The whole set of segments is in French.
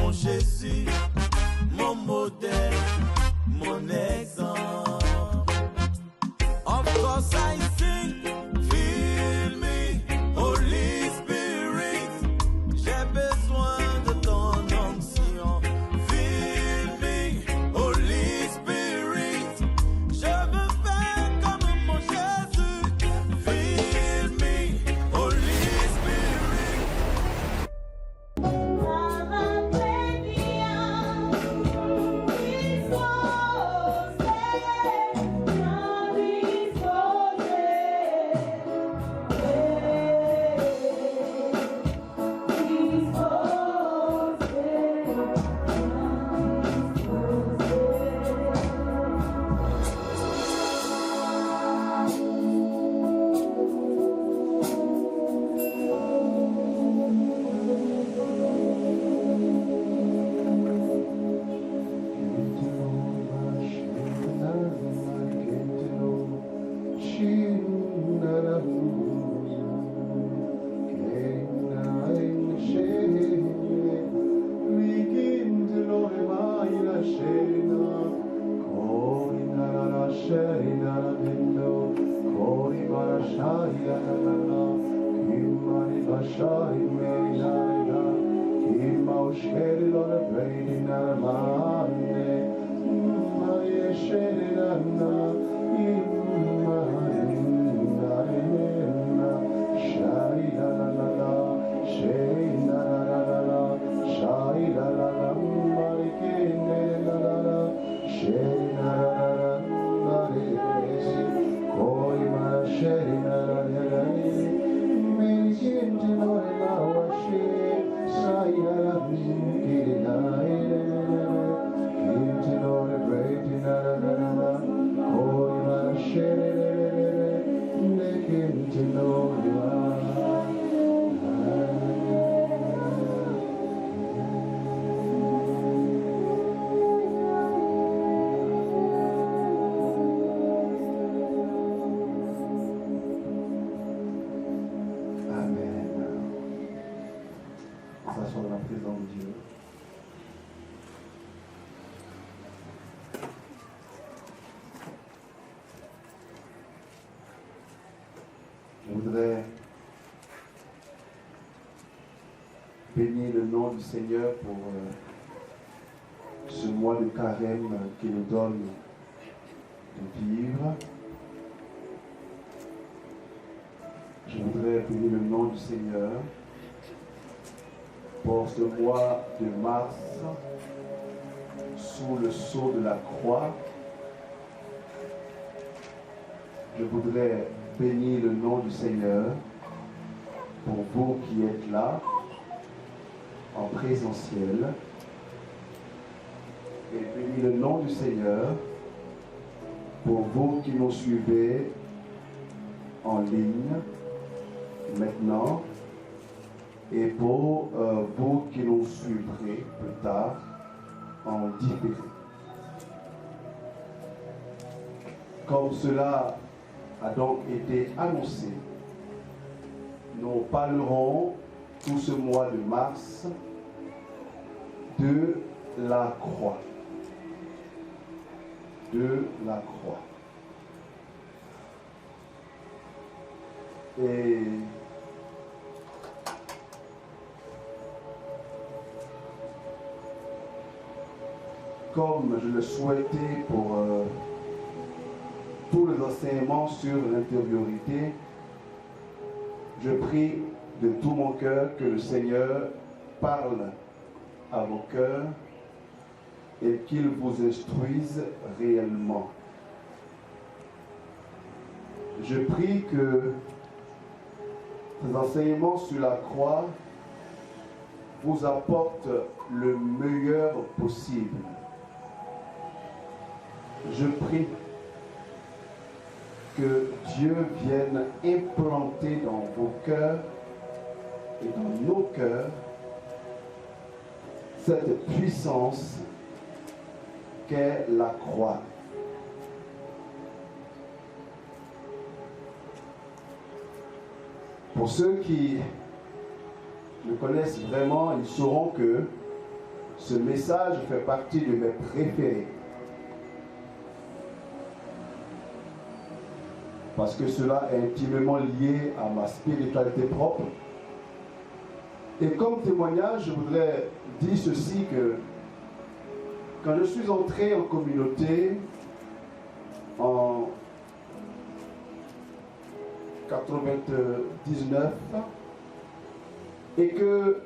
mon Jésus, mon modèle, mon exemple. Of course I sing, feel me, Holy Spirit. J'ai besoin de ton onction. Feel me, Holy Spirit. Je veux faire comme mon Jésus. Feel me, Holy Spirit. Je voudrais bénir le nom du Seigneur pour ce mois de carême qui nous donne de vivre. Je voudrais bénir le nom du Seigneur pour ce mois de mars sous le sceau de la croix. Je voudrais bénir le nom du Seigneur pour vous qui êtes là en présentiel, et bénir le nom du Seigneur pour vous qui nous suivez en ligne maintenant, et pour vous qui nous suivrez plus tard en différé. Comme cela a donc été annoncé, nous parlerons tout ce mois de mars de la croix. De la croix. Et comme je le souhaitais pour tous les enseignements sur l'intériorité, je prie de tout mon cœur que le Seigneur parle à vos cœurs et qu'il vous instruise réellement. Je prie que ces enseignements sur la croix vous apportent le meilleur possible. Je prie que Dieu vienne implanter dans vos cœurs et dans nos cœurs cette puissance qu'est la croix. Pour ceux qui me connaissent vraiment, ils sauront que ce message fait partie de mes préférés. Parce que cela est intimement lié à ma spiritualité propre. Et comme témoignage, je voudrais dire ceci, que quand je suis entré en communauté en 99 et que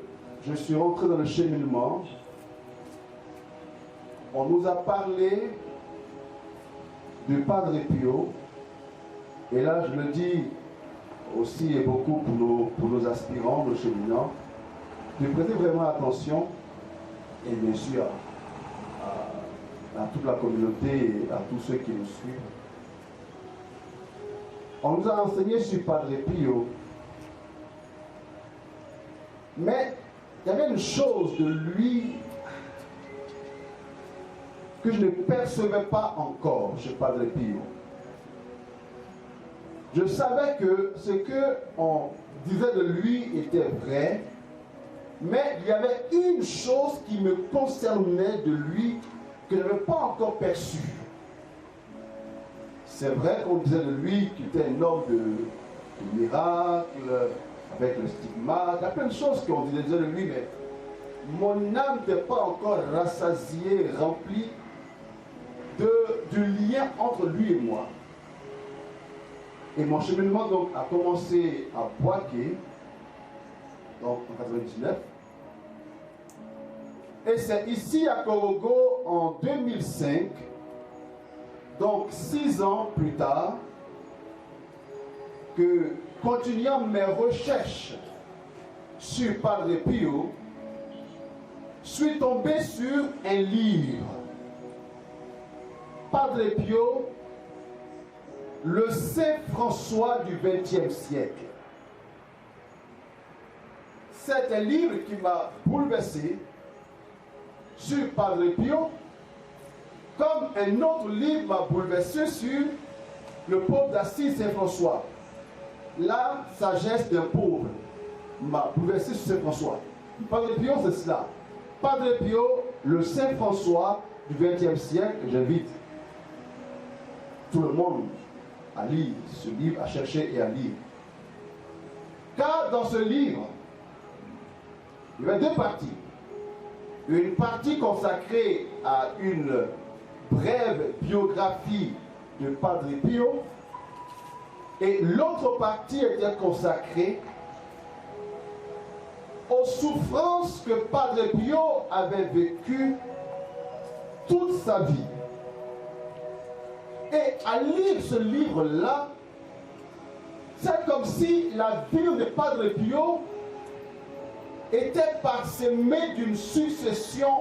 je suis rentré dans le cheminement, on nous a parlé du Padre Pio, et là je le dis aussi et beaucoup pour nos aspirants, nos cheminants, de prêter vraiment attention, et bien sûr à toute la communauté et à tous ceux qui nous suivent. On nous a enseigné sur Padre Pio, mais il y avait une chose de lui que je ne percevais pas encore chez Padre Pio. Je savais que ce qu'on disait de lui était vrai, mais il y avait une chose qui me concernait de lui que je n'avais pas encore perçue. C'est vrai qu'on disait de lui qu'il était un homme de miracles, avec le stigmate, il y a plein de choses qu'on disait de lui, mais mon âme n'était pas encore rassasiée, remplie du lien entre lui et moi. Et mon cheminement donc a commencé à Boaké, donc en 99. Et c'est ici à Korogo en 2005, donc 6 ans plus tard, que, continuant mes recherches sur Padre Pio, je suis tombé sur un livre. Padre Pio, le Saint François du XXe siècle. C'est un livre qui m'a bouleversé sur Padre Pio, comme un autre livre m'a bouleversé sur le pauvre d'Assise Saint François. La sagesse d'un pauvre m'a bouleversé sur Saint François. Padre Pio, c'est cela. Padre Pio, le Saint François du XXe siècle, j'invite tout le monde à lire ce livre, à chercher et à lire. Car dans ce livre, il y avait 2 parties. Une partie consacrée à une brève biographie de Padre Pio, et l'autre partie était consacrée aux souffrances que Padre Pio avait vécues toute sa vie. Et à lire ce livre-là, c'est comme si la vie de Padre Pio était parsemée d'une succession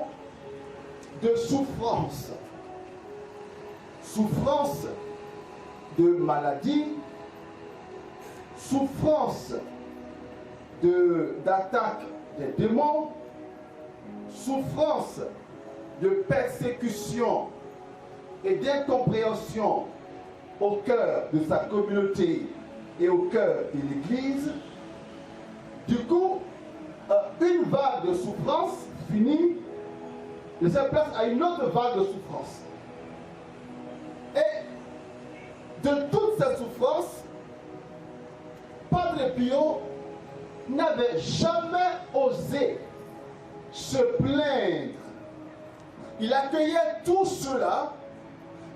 de souffrances. Souffrances de maladie, souffrances d'attaque des démons, souffrances de persécution et d'incompréhension au cœur de sa communauté et au cœur de l'Église. Du coup, une vague de souffrance finit, laisse place à une autre vague de souffrance. Et de toutes ces souffrances, Padre Pio n'avait jamais osé se plaindre. Il accueillait tout cela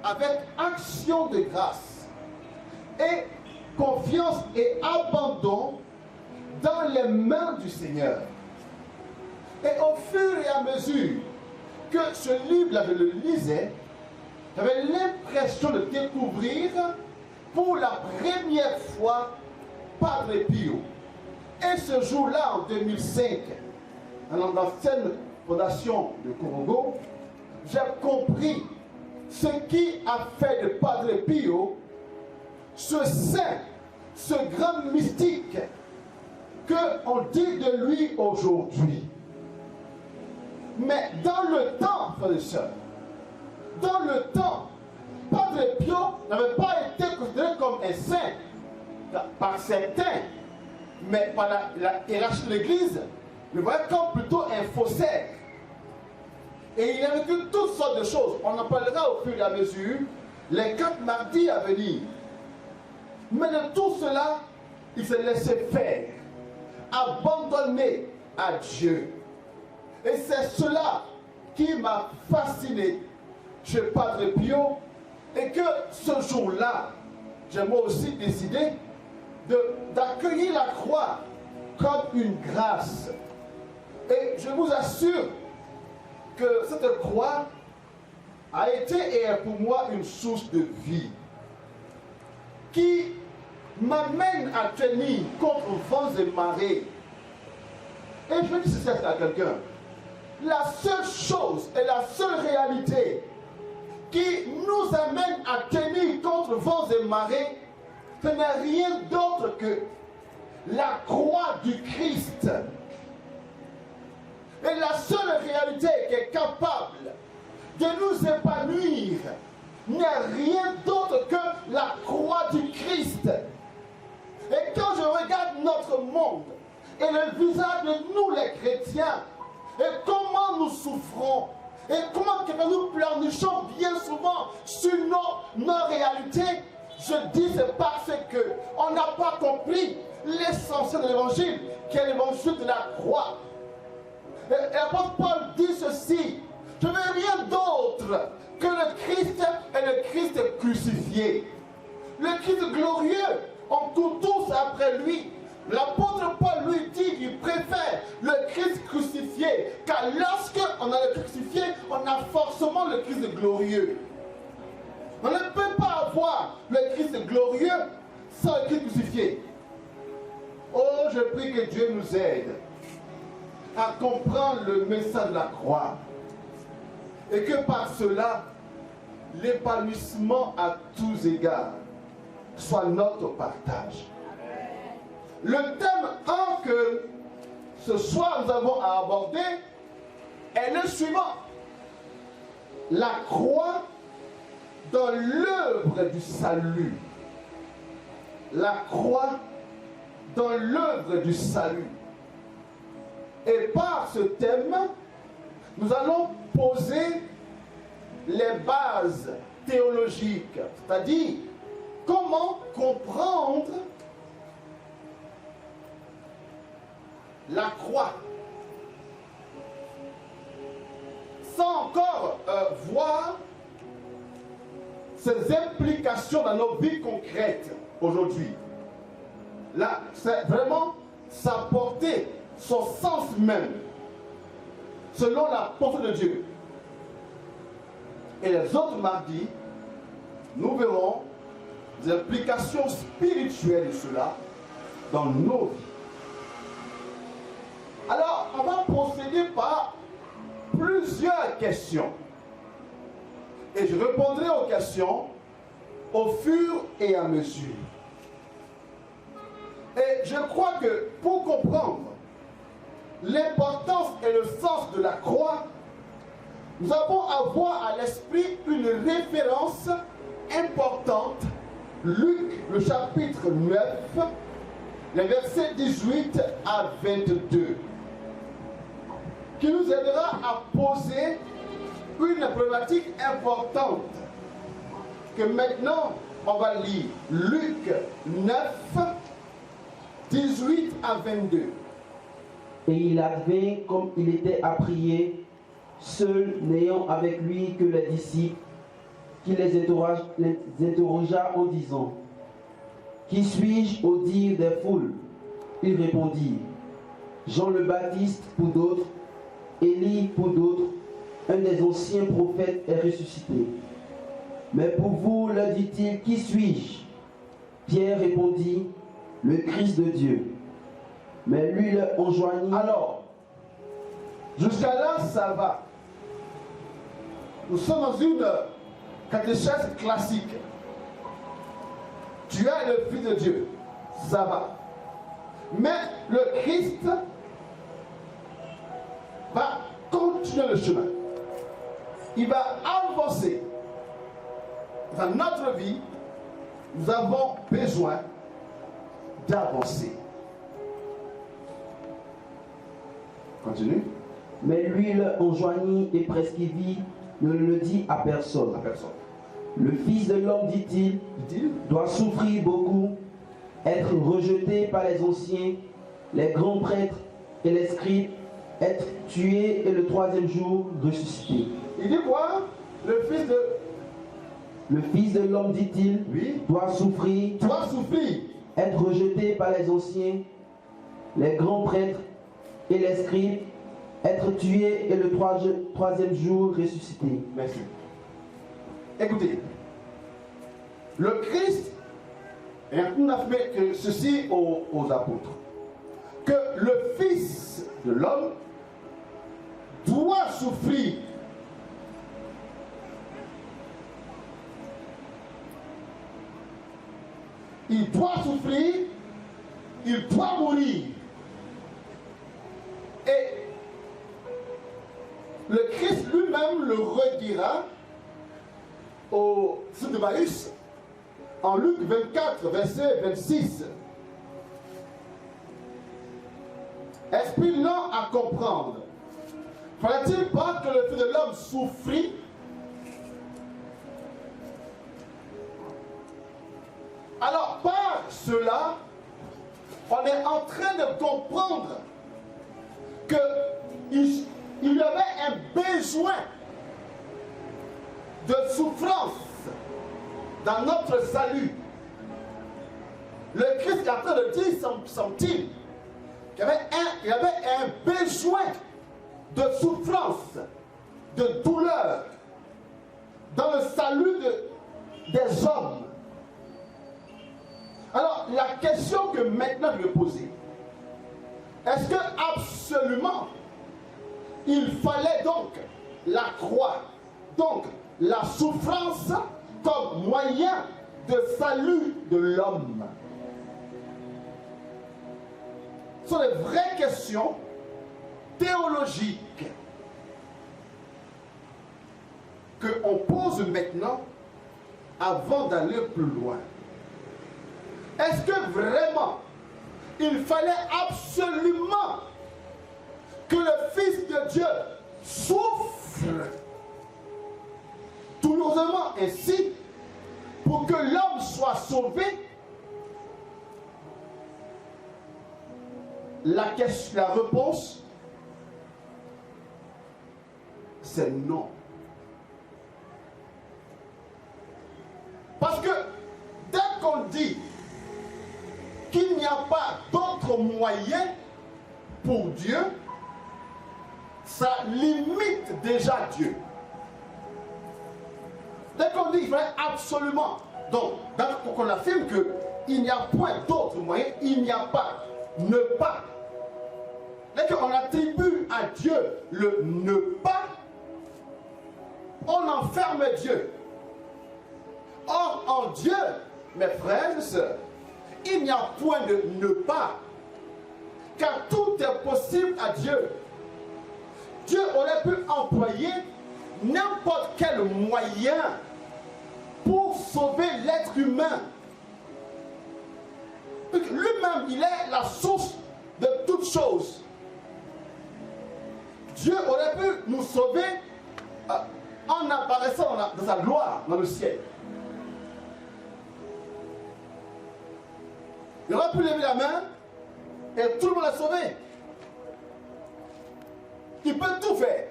avec action de grâce et confiance et abandon dans les mains du Seigneur. Et au fur et à mesure que ce livre-là, je le lisais, j'avais l'impression de découvrir pour la première fois Padre Pio. Et ce jour-là, en 2005, dans l'ancienne fondation de Korogo, j'ai compris ce qui a fait de Padre Pio ce saint, ce grand mystique qu'on dit de lui aujourd'hui. Mais dans le temps, frères et sœurs, dans le temps, Padre Pio n'avait pas été considéré comme un saint par certains, mais par la hiérarchie de l'Église, le voyait comme plutôt un faussaire. Et il a vécu toutes sortes de choses. On en parlera au fur et à mesure, les 4 mardis à venir. Mais de tout cela, il se laissait faire, abandonné à Dieu. Et c'est cela qui m'a fasciné chez Padre Pio. Et que ce jour-là, j'ai moi aussi décidé d'accueillir la croix comme une grâce. Et je vous assure que cette croix a été et est pour moi une source de vie qui m'amène à tenir contre vents et marées. Et je dis ceci à quelqu'un. La seule chose et la seule réalité qui nous amène à tenir contre vents et marées, ce n'est rien d'autre que la croix du Christ. Et la seule réalité qui est capable de nous épanouir n'est rien d'autre que la croix du Christ. Et quand je regarde notre monde et le visage de nous les chrétiens, et comment nous souffrons, et comment nous pleurnichons bien souvent sur nos réalités, je dis c'est parce qu'on n'a pas compris l'essentiel de l'évangile, qui est l'évangile de la croix. Et l'apôtre Paul dit ceci: je ne veux rien d'autre que le Christ et le Christ crucifié. Le Christ glorieux, on court tous après lui. L'apôtre Paul lui dit qu'il préfère le Christ crucifié, car lorsqu'on a le crucifié, on a forcément le Christ glorieux. On ne peut pas avoir le Christ glorieux sans le Christ crucifié. Oh, je prie que Dieu nous aide à comprendre le message de la croix. Et que par cela, l'épanouissement à tous égards soit notre partage. Le thème 1 que ce soir nous avons à aborder est le suivant: la croix dans l'œuvre du salut. La croix dans l'œuvre du salut. Et par ce thème, nous allons poser les bases théologiques, c'est-à-dire comment comprendre la croix sans encore voir ses implications dans nos vies concrètes aujourd'hui. Là, c'est vraiment sa portée, son sens même, selon la pensée de Dieu. Et les autres mardis, nous verrons des implications spirituelles de cela dans nos vies. Alors, on va procéder par plusieurs questions. Et je répondrai aux questions au fur et à mesure. Et je crois que pour comprendre l'importance et le sens de la croix, nous avons à avoir à l'esprit une référence importante, Luc, le chapitre 9, les versets 18 à 22, qui nous aidera à poser une problématique importante que maintenant on va lire. Luc 9, 18 à 22. Et il advint comme il était à prier, seul, n'ayant avec lui que les disciples, qui les interrogea en disant: Qui suis-je au dire des foules? Ils répondirent: Jean le Baptiste pour d'autres, Élie pour d'autres, un des anciens prophètes est ressuscité. Mais pour vous, leur dit-il, qui suis-je? Pierre répondit: Le Christ de Dieu. Mais lui leur enjoignit. Alors, jusqu'à là, ça va. Nous sommes dans une catéchèse classique. Tu es le Fils de Dieu. Ça va. Mais le Christ va continuer le chemin. Il va avancer. Dans notre vie, nous avons besoin d'avancer. Continue. Mais lui le enjoignit et prescrivit, ne le dit à personne. à personne. Le Fils de l'homme, dit-il, Dit-il, doit souffrir beaucoup, être rejeté par les anciens, les grands prêtres et les scribes, être tué et le troisième jour ressuscité. il dit quoi? Le Fils de l'homme, dit-il, Oui, doit souffrir, doit souffrir. être rejeté par les anciens, les grands prêtres et les scribes, être tué et le troisième jour ressuscité. Merci. Écoutez, le Christ, et on a fait ceci aux apôtres, que le Fils de l'homme doit souffrir. Il doit souffrir, il doit mourir. Et le Christ lui-même le redira au fils de Maïs en Luc 24, verset 26. Esprit lent à comprendre. Fallait-il pas que le Fils de l'homme souffrit? Alors, par cela, on est en train de comprendre qu'il y avait un besoin de souffrance dans notre salut. Le Christ est en train de dire, semble-t-il, qu'il y avait un besoin de souffrance, de douleur dans le salut des hommes. Alors, la question que maintenant je vais poser, est-ce que absolument il fallait donc la croix, donc la souffrance comme moyen de salut de l'homme? Ce sont des vraies questions théologiques qu'on pose maintenant avant d'aller plus loin. Est-ce que vraiment il fallait absolument que le Fils de Dieu souffre douloureusement ainsi pour que l'homme soit sauvé? La réponse, c'est non. Parce que dès qu'on dit qu'il n'y a pas d'autre moyen pour Dieu, ça limite déjà Dieu. Dès qu'on dit qu'il fallait absolument, donc pour qu'on affirme qu'il n'y a point d'autre moyen, il n'y a pas, ne pas. Dès qu'on attribue à Dieu le ne pas, on enferme Dieu. Or, en Dieu, mes frères et sœurs, il n'y a point de ne pas, car tout est possible à Dieu. Dieu aurait pu employer n'importe quel moyen pour sauver l'être humain. Lui-même, il est la source de toutes choses. Dieu aurait pu nous sauver en apparaissant dans sa gloire dans le ciel. Il aurait pu lever la main et tout le monde l'a sauvé. Il peut tout faire.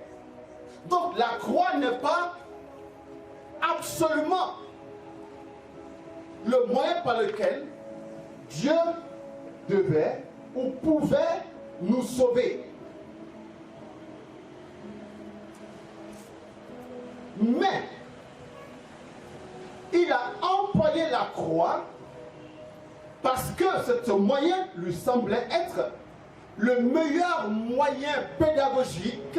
Donc la croix n'est pas absolument le moyen par lequel Dieu devait ou pouvait nous sauver. Mais il a employé la croix parce que ce moyen lui semblait être le meilleur moyen pédagogique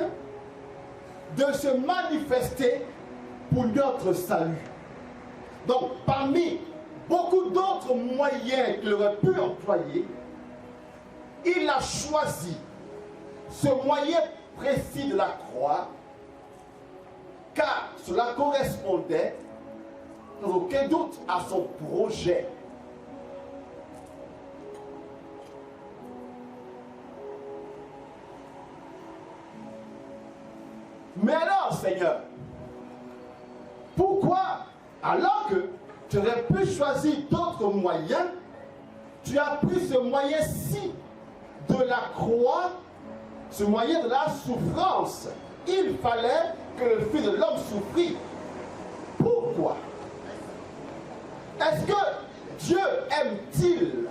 de se manifester pour notre salut. Donc, parmi beaucoup d'autres moyens qu'il aurait pu employer, il a choisi ce moyen précis de la croix, car cela correspondait, sans aucun doute, à son projet. Mais alors, Seigneur, pourquoi, alors que tu aurais pu choisir d'autres moyens, tu as pris ce moyen-ci de la croix, ce moyen de la souffrance? Il fallait que le Fils de l'homme souffrit. Pourquoi? Est-ce que Dieu aime-t-il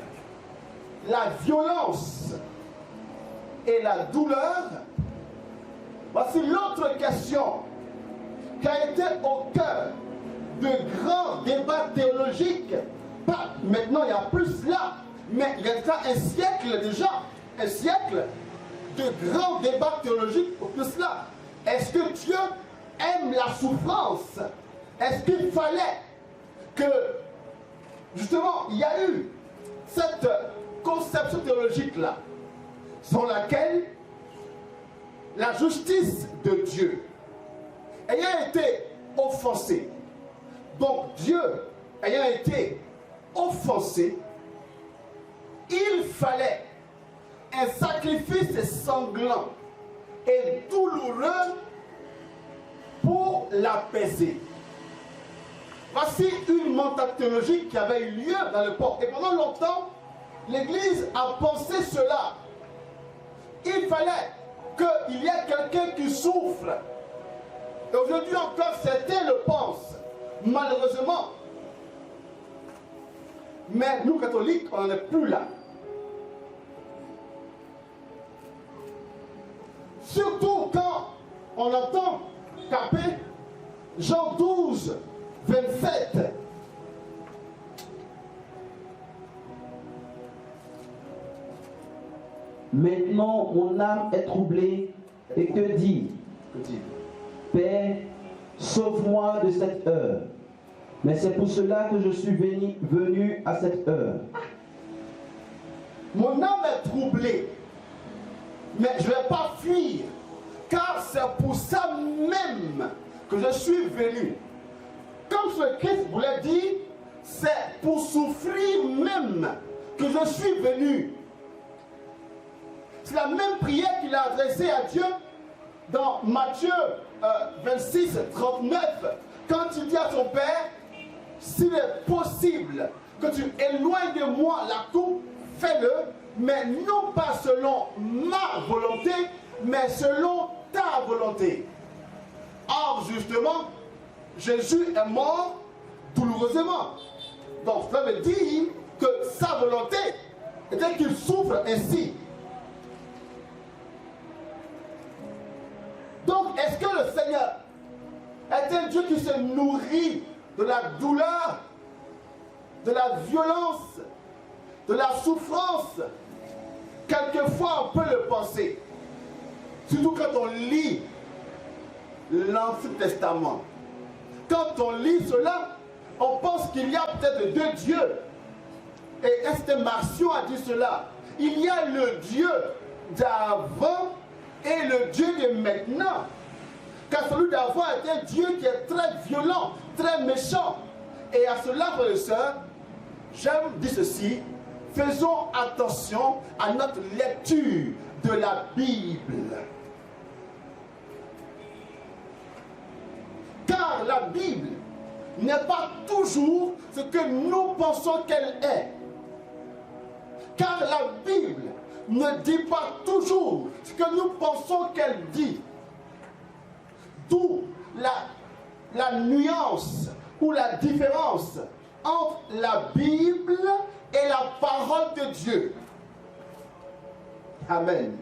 la violence et la douleur? Voici l'autre question qui a été au cœur de grands débats théologiques. Pas maintenant, il n'y a plus là, mais il y a un siècle déjà, un siècle de grands débats théologiques au plus là. Est-ce que Dieu aime la souffrance? Est-ce qu'il fallait que, justement, il y a eu cette conception théologique-là, sans laquelle la justice de Dieu ayant été offensée, donc Dieu ayant été offensé, il fallait un sacrifice sanglant et douloureux pour l'apaiser. Voici une mentalité théologique qui avait eu lieu dans le peuple. Et pendant longtemps, l'Église a pensé cela. Il fallait qu'il y ait quelqu'un qui souffre. Et aujourd'hui encore, certains le pensent. Malheureusement. Mais nous, catholiques, on n'en est plus là. Surtout quand on entend taper Jean 12, 27. Maintenant, mon âme est troublée, et que dit? Père, sauve-moi de cette heure. Mais c'est pour cela que je suis venu à cette heure. Mon âme est troublée, mais je ne vais pas fuir, car c'est pour ça même que je suis venu. Comme ce Christ voulait dire, c'est pour souffrir même que je suis venu. C'est la même prière qu'il a adressée à Dieu dans Matthieu 26, 39, quand il dit à son Père, s'il est possible que tu éloignes de moi la coupe, fais-le, mais non pas selon ma volonté, mais selon ta volonté. Or, justement, Jésus est mort douloureusement. Donc, ça veut dire que sa volonté était qu'il souffre ainsi. Donc, est-ce que le Seigneur est un Dieu qui se nourrit de la douleur, de la violence, de la souffrance? Quelquefois, on peut le penser. Surtout quand on lit l'Ancien Testament. Quand on lit cela, on pense qu'il y a peut-être deux dieux. Et Esther Marcion a dit cela. Il y a le Dieu d'avant et le Dieu de maintenant. Car celui d'avant est un Dieu qui est très violent, très méchant. Et à cela, frères et sœurs, j'aime dire ceci, faisons attention à notre lecture de la Bible. Car la Bible n'est pas toujours ce que nous pensons qu'elle est. Car la Bible ne dit pas toujours ce que nous pensons qu'elle dit. D'où la nuance ou la différence entre la Bible et la parole de Dieu. Amen.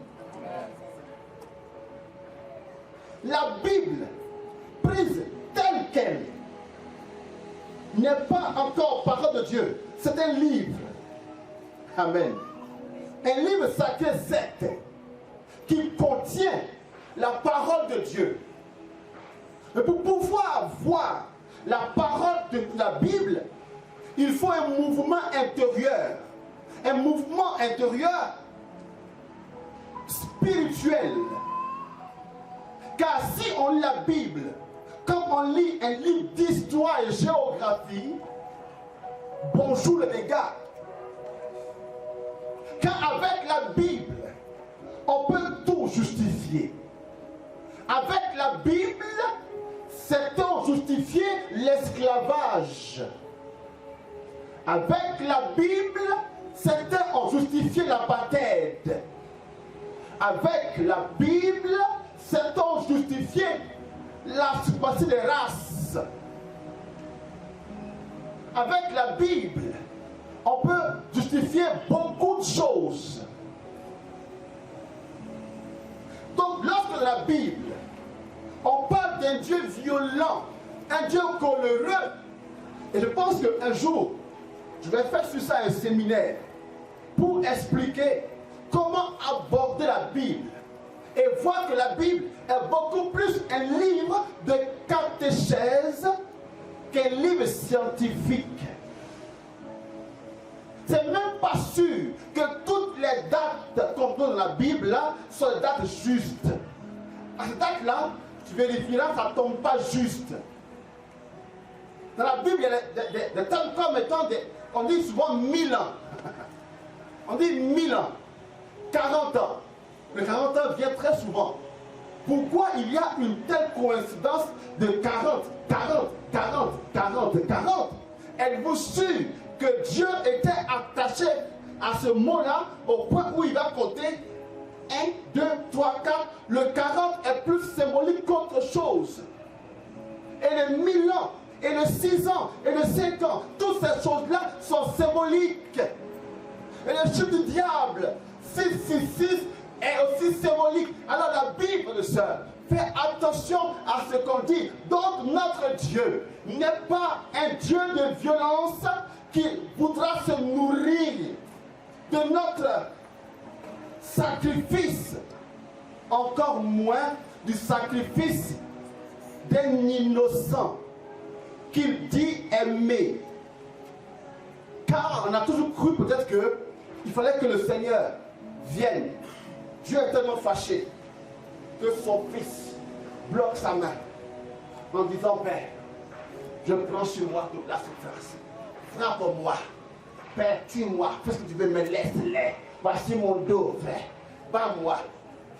La Bible, prise telle qu'elle, n'est pas encore parole de Dieu. C'est un livre. Amen. Un livre sacré, certes, qui contient la parole de Dieu. Mais pour pouvoir voir la parole de la Bible, il faut un mouvement intérieur. Un mouvement intérieur spirituel. Car si on lit la Bible, comme on lit un livre d'histoire et géographie, bonjour les dégâts. Car avec la Bible, on peut tout justifier. Avec la Bible, certains ont justifié l'esclavage. Avec la Bible, certains ont justifié l'apartheid. Avec la Bible, certains ont justifié la suprématie des races. Avec la Bible, on peut justifier beaucoup de choses. Donc, lorsque dans la Bible, on parle d'un Dieu violent, un Dieu coléreux, et je pense qu'un jour, je vais faire sur ça un séminaire pour expliquer comment aborder la Bible et voir que la Bible est beaucoup plus un livre de catéchèse qu'un livre scientifique. C'est même pas sûr que toutes les dates qu'on donne dans la Bible là sont des dates justes. À cette date-là, tu vérifieras, ça ne tombe pas juste. Dans la Bible, il y a des termes comme étant on dit souvent 1000 ans. On dit 1000 ans, 40 ans. Le 40 ans vient très souvent. Pourquoi il y a une telle coïncidence de 40, 40, 40, 40, 40? Êtes-vous sûr que Dieu était attaché à ce mot-là au point où il va compter 1, 2, 3, 4. Le 40 est plus symbolique qu'autre chose. Et les 1000 ans, et les 6 ans, et les 5 ans, toutes ces choses-là sont symboliques. Et le chiffre du diable, 666, est aussi symbolique. Alors la Bible, le Seigneur, fait attention à ce qu'on dit. Donc notre Dieu n'est pas un Dieu de violence qui voudra se nourrir de notre sacrifice, encore moins du sacrifice d'un innocent qu'il dit aimer. Car on a toujours cru peut-être qu'il fallait que le Seigneur vienne. Dieu est tellement fâché que son fils bloque sa main en disant: Père, je prends sur moi toute la souffrance. Frappe-moi, Père, tue-moi, fais ce que tu veux, me laisse-les. Voici mon dos, frère, bats-moi.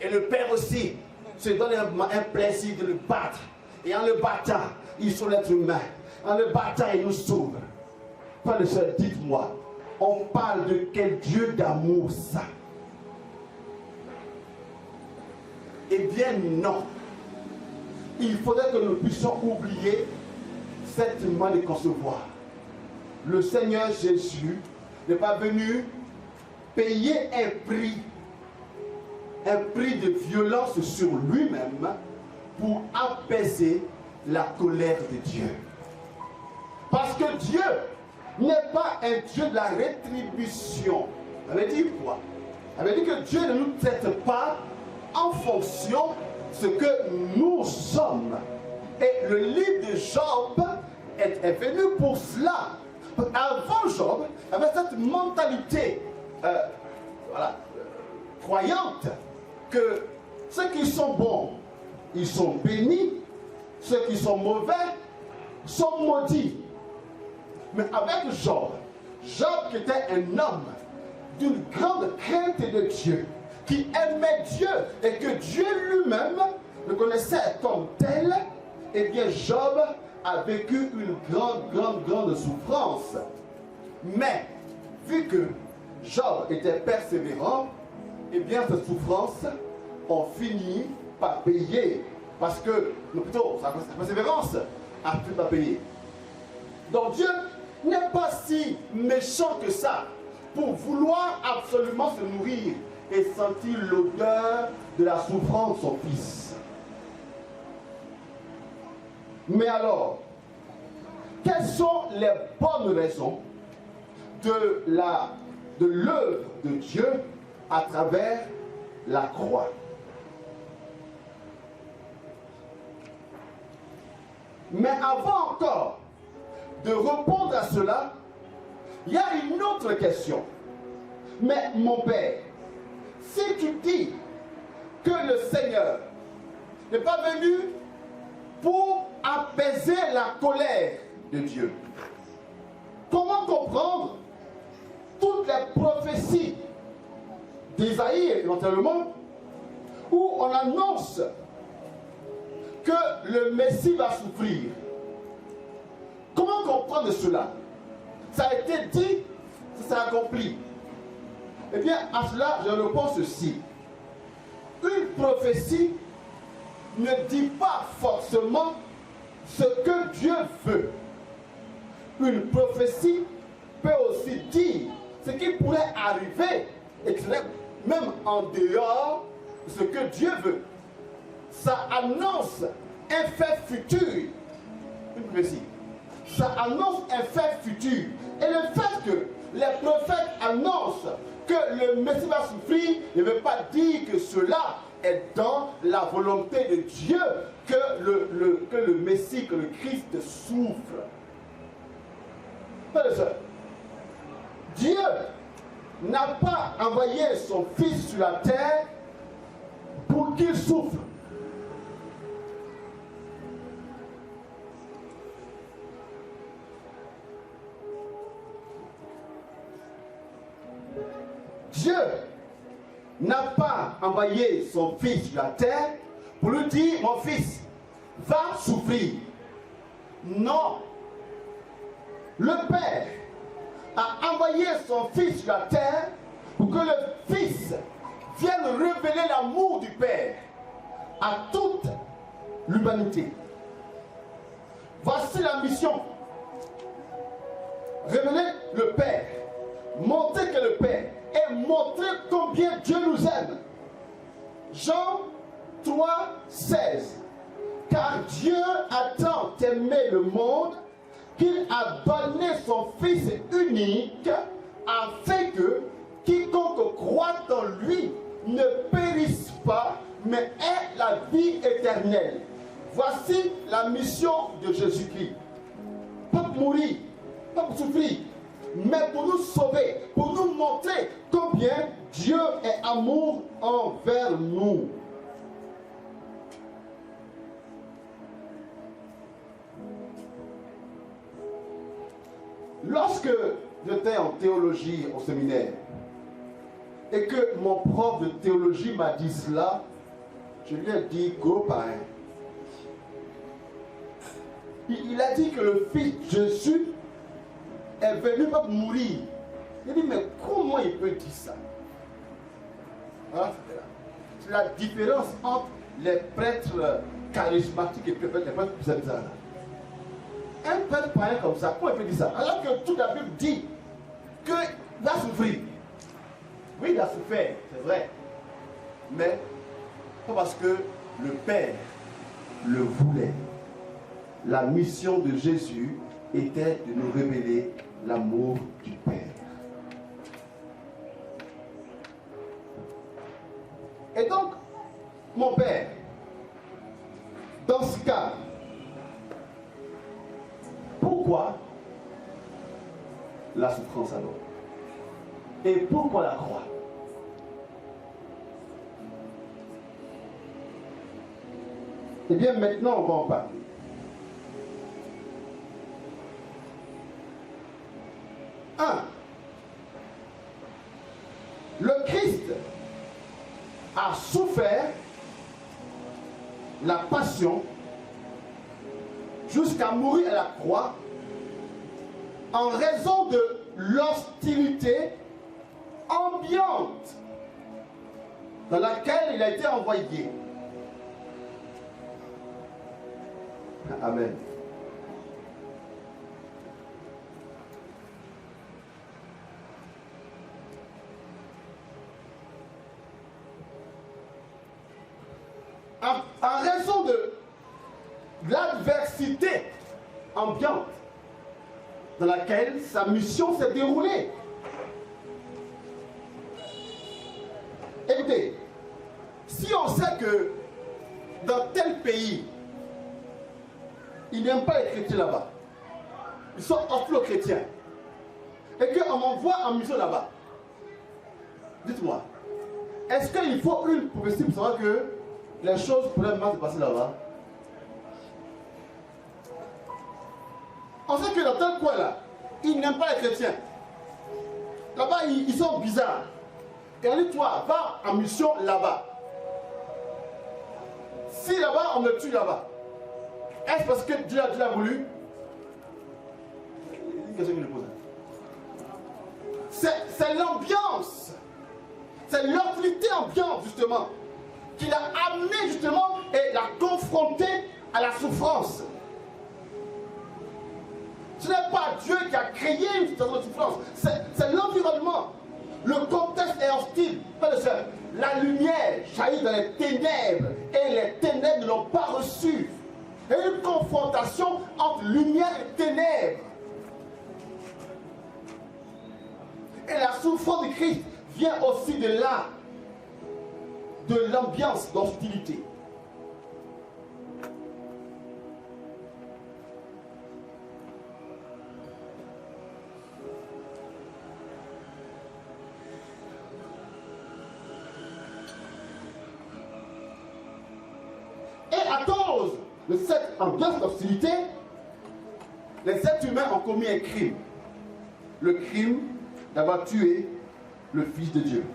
Et le Père aussi se donne un plaisir de le battre. Et en le battant, il sauve l'être humain. En le battant, il nous sauve. Frère et sœurs, dites-moi, on parle de quel Dieu d'amour ça? Eh bien non. Il faudrait que nous puissions oublier cette manière de concevoir. Le Seigneur Jésus n'est pas venu payer un prix de violence sur lui-même pour apaiser la colère de Dieu. Parce que Dieu n'est pas un Dieu de la rétribution. Ça veut dire quoi? Ça veut dire que Dieu ne nous traite pas en fonction de ce que nous sommes. Et le livre de Job est venu pour cela. Avant Job, il y avait cette mentalité croyante que ceux qui sont bons, ils sont bénis, ceux qui sont mauvais sont maudits. Mais avec Job qui était un homme d'une grande crainte de Dieu, qui aimait Dieu et que Dieu lui-même le connaissait comme tel, eh bien Job a vécu une grande souffrance. Mais vu que Job était persévérant, eh bien ces souffrances ont fini par payer. Parce que, plutôt, sa persévérance a fini par payer. Donc Dieu n'est pas si méchant que ça pour vouloir absolument se nourrir et sentir l'odeur de la souffrance de son fils. Mais alors, quelles sont les bonnes raisons de l'œuvre de Dieu à travers la croix? Mais avant encore de répondre à cela, il y a une autre question. Mais mon Père, si tu dis que le Seigneur n'est pas venu pour apaiser la colère de Dieu, comment comprendre toutes les prophéties d'Ésaïe éventuellement, où on annonce que le Messie va souffrir. Comment comprendre cela? Ça a été dit, ça s'est accompli. Eh bien, à cela, je réponds ceci. Une prophétie ne dit pas forcément ce que Dieu veut. Une prophétie peut aussi dire ce qui pourrait arriver, et même en dehors de ce que Dieu veut. Ça annonce un fait futur. Une prophétie. Ça annonce un fait futur. Et le fait que les prophètes annoncent que le Messie va souffrir ne veut pas dire que cela est dans la volonté de Dieu que le Messie, que le Christ souffre. Frères et sœurs, Dieu n'a pas envoyé son Fils sur la terre pour qu'il souffre. Dieu n'a pas envoyé son Fils sur la terre pour lui dire, mon fils, va souffrir. Non. Le Père a envoyé son Fils sur la terre pour que le Fils vienne révéler l'amour du Père à toute l'humanité. Voici la mission. Révéler le Père, montrer que le Père, et montrer combien Dieu nous aime. Jean 3, 16. Car Dieu a tant aimé le monde qu'il a donné son Fils unique afin que quiconque croit en lui ne périsse pas, mais ait la vie éternelle. Voici la mission de Jésus-Christ. Pas pour mourir, pas pour souffrir, mais pour nous sauver, pour nous montrer combien Dieu est amour envers nous. Lorsque j'étais en théologie au séminaire et que mon prof de théologie m'a dit cela, je lui ai dit go pareil. Il a dit que le Fils Jésus est venu pour mourir. Il dit, mais comment il peut dire ça? C'est la différence entre les prêtres charismatiques et les prêtres bizarres. Un prêtre païen comme ça, comment il peut dire ça? Alors que toute la Bible dit qu'il va souffrir. Oui, il a souffert, c'est vrai. Mais pas parce que le Père le voulait. La mission de Jésus était de nous révéler l'amour du Père. Et donc, mon Père, dans ce cas, pourquoi la souffrance alors? Et pourquoi la croix? Eh bien, maintenant, on va en parler. Le Christ a souffert la passion jusqu'à mourir à la croix en raison de l'hostilité ambiante dans laquelle il a été envoyé. Amen. En raison de l'adversité ambiante dans laquelle sa mission s'est déroulée. Écoutez, si on sait que dans tel pays, ils n'aiment pas les chrétiens là-bas, ils sont hostiles aux chrétiens, et qu'on m'envoie en mission là-bas, dites-moi, est-ce qu'il faut une prophétie pour savoir que les choses pourraient mal se passer là-bas? On sait que dans tel coin là, ils n'aiment pas les chrétiens. Là-bas, ils sont bizarres. Et on dit, toi, va en mission là-bas. Si là-bas, on me tue là-bas, Est-ce parce que Dieu l'a voulu? Une question que je pose. C'est l'ambiance. C'est l'hostilité ambiante, justement, qui l'a amené, justement, et l'a confronté à la souffrance. Ce n'est pas Dieu qui a créé une situation de souffrance. C'est l'environnement. Le contexte est hostile. Frères et sœurs, la lumière jaillit dans les ténèbres et les ténèbres ne l'ont pas reçue. Il y a une confrontation entre lumière et ténèbres. Et la souffrance de Christ vient aussi de là, de l'ambiance d'hostilité. Et à cause de cette ambiance d'hostilité, les êtres humains ont commis un crime. Le crime d'avoir tué le Fils de Dieu.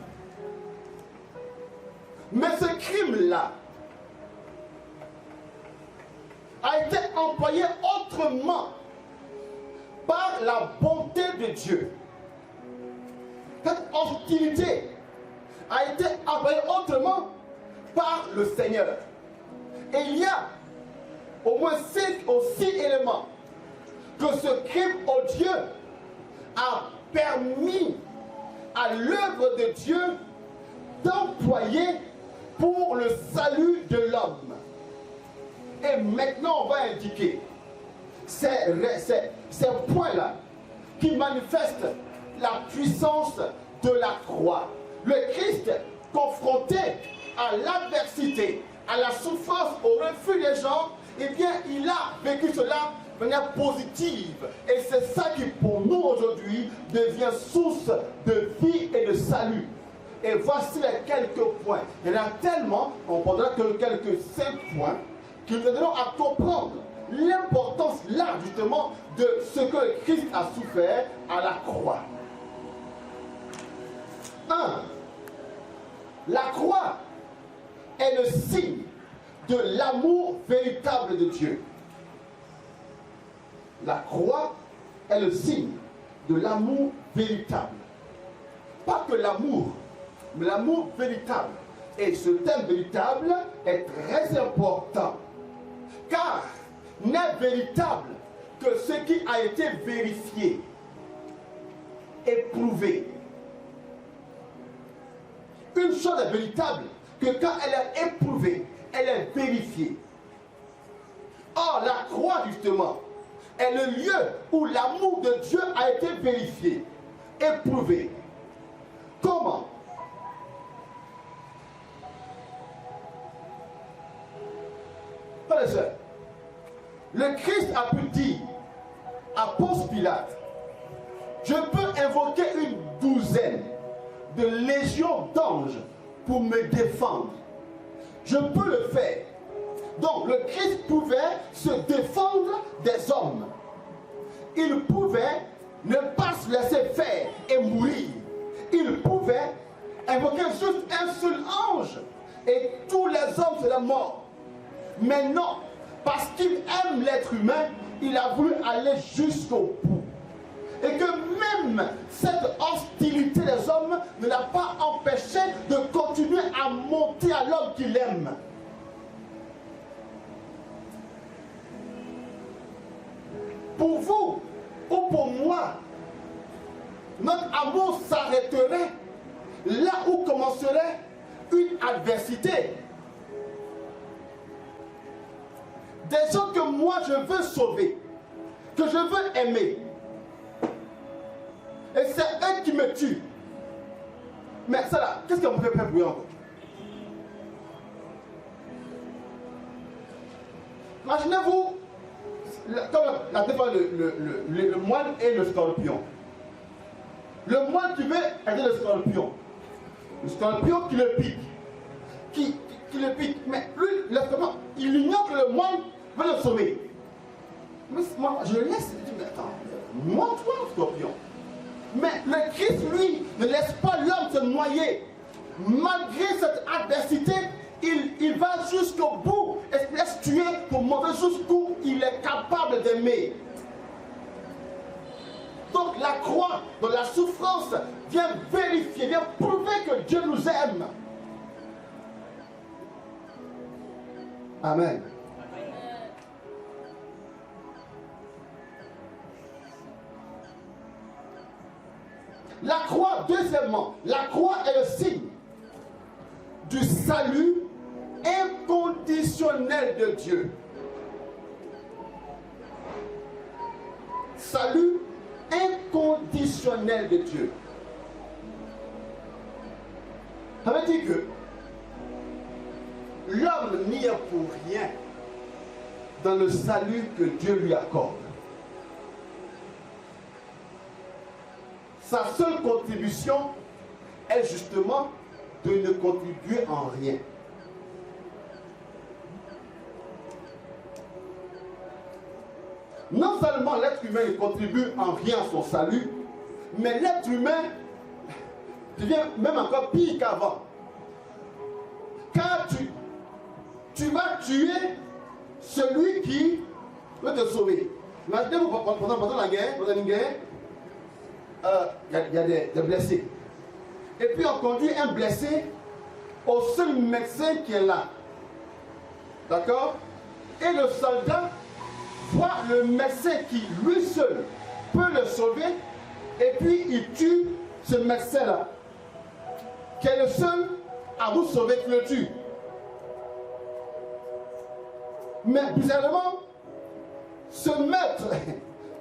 Mais ce crime-là a été employé autrement par la bonté de Dieu. Cette hostilité a été employée autrement par le Seigneur. Et il y a au moins 5 ou 6 éléments que ce crime odieux a permis à l'œuvre de Dieu d'employer pour le salut de l'homme. Et maintenant, on va indiquer ces points-là qui manifestent la puissance de la croix. Le Christ, confronté à l'adversité, à la souffrance, au refus des gens, eh bien, il a vécu cela de manière positive. Et c'est ça qui, pour nous aujourd'hui, devient source de vie et de salut. Et voici les quelques points. Il y en a tellement, on prendra que quelques 5 points qui nous aideront à comprendre l'importance là, justement, de ce que Christ a souffert à la croix. 1. La croix est le signe de l'amour véritable de Dieu. La croix est le signe de l'amour véritable. Pas que l'amour, mais l'amour véritable. Et ce thème véritable est très important. Car n'est véritable que ce qui a été vérifié, éprouvé. Une chose est véritable que quand elle est éprouvée, elle est vérifiée. Or, la croix, justement, est le lieu où l'amour de Dieu a été vérifié, éprouvé. Comment? Frères et sœurs, le Christ a pu dire à Ponce Pilate, je peux invoquer une douzaine de légions d'anges pour me défendre. Je peux le faire. Donc le Christ pouvait se défendre des hommes. Il pouvait ne pas se laisser faire et mourir. Il pouvait invoquer juste un seul ange et tous les hommes seraient morts. Mais non, parce qu'il aime l'être humain, il a voulu aller jusqu'au bout. Et que même cette hostilité des hommes ne l'a pas empêché de continuer à monter à l'homme qu'il aime. Pour vous ou pour moi, notre amour s'arrêterait là où commencerait une adversité. Des gens que moi je veux sauver, que je veux aimer. Et c'est eux qui me tuent. Mais ça là, qu'est-ce qu'on peut faire pour eux encore? Imaginez-vous, comme la défense, le moine et le scorpion. Le moine qui veut aider le scorpion. Le scorpion qui le pique. Qui le pique. Mais lui, le scorpion, il ignore que le moine veut le sauver. Mais moi, je le laisse. Je dis, mais attends, montre-toi le scorpion. Mais le Christ, lui, ne laisse pas l'homme se noyer. Malgré cette adversité, il va jusqu'au bout et se laisse tuer pour montrer jusqu'où il est capable d'aimer. Donc la croix, dans la souffrance, vient vérifier, vient prouver que Dieu nous aime. Amen. La croix, deuxièmement, la croix est le signe du salut inconditionnel de Dieu. Salut inconditionnel de Dieu. Ça veut dire que l'homme n'y est pour rien dans le salut que Dieu lui accorde. Sa seule contribution est justement de ne contribuer en rien. Non seulement l'être humain ne contribue en rien à son salut, mais l'être humain devient même encore pire qu'avant. Car tu vas tuer celui qui veut te sauver. Imaginez-vous pendant la guerre, pendant une guerre, il y a des blessés. Et puis on conduit un blessé au seul médecin qui est là. D'accord? Et le soldat voit le médecin qui, lui seul, peut le sauver. Et puis il tue ce médecin-là, qui est le seul à vous sauver, qui le tue. Mais bizarrement, ce maître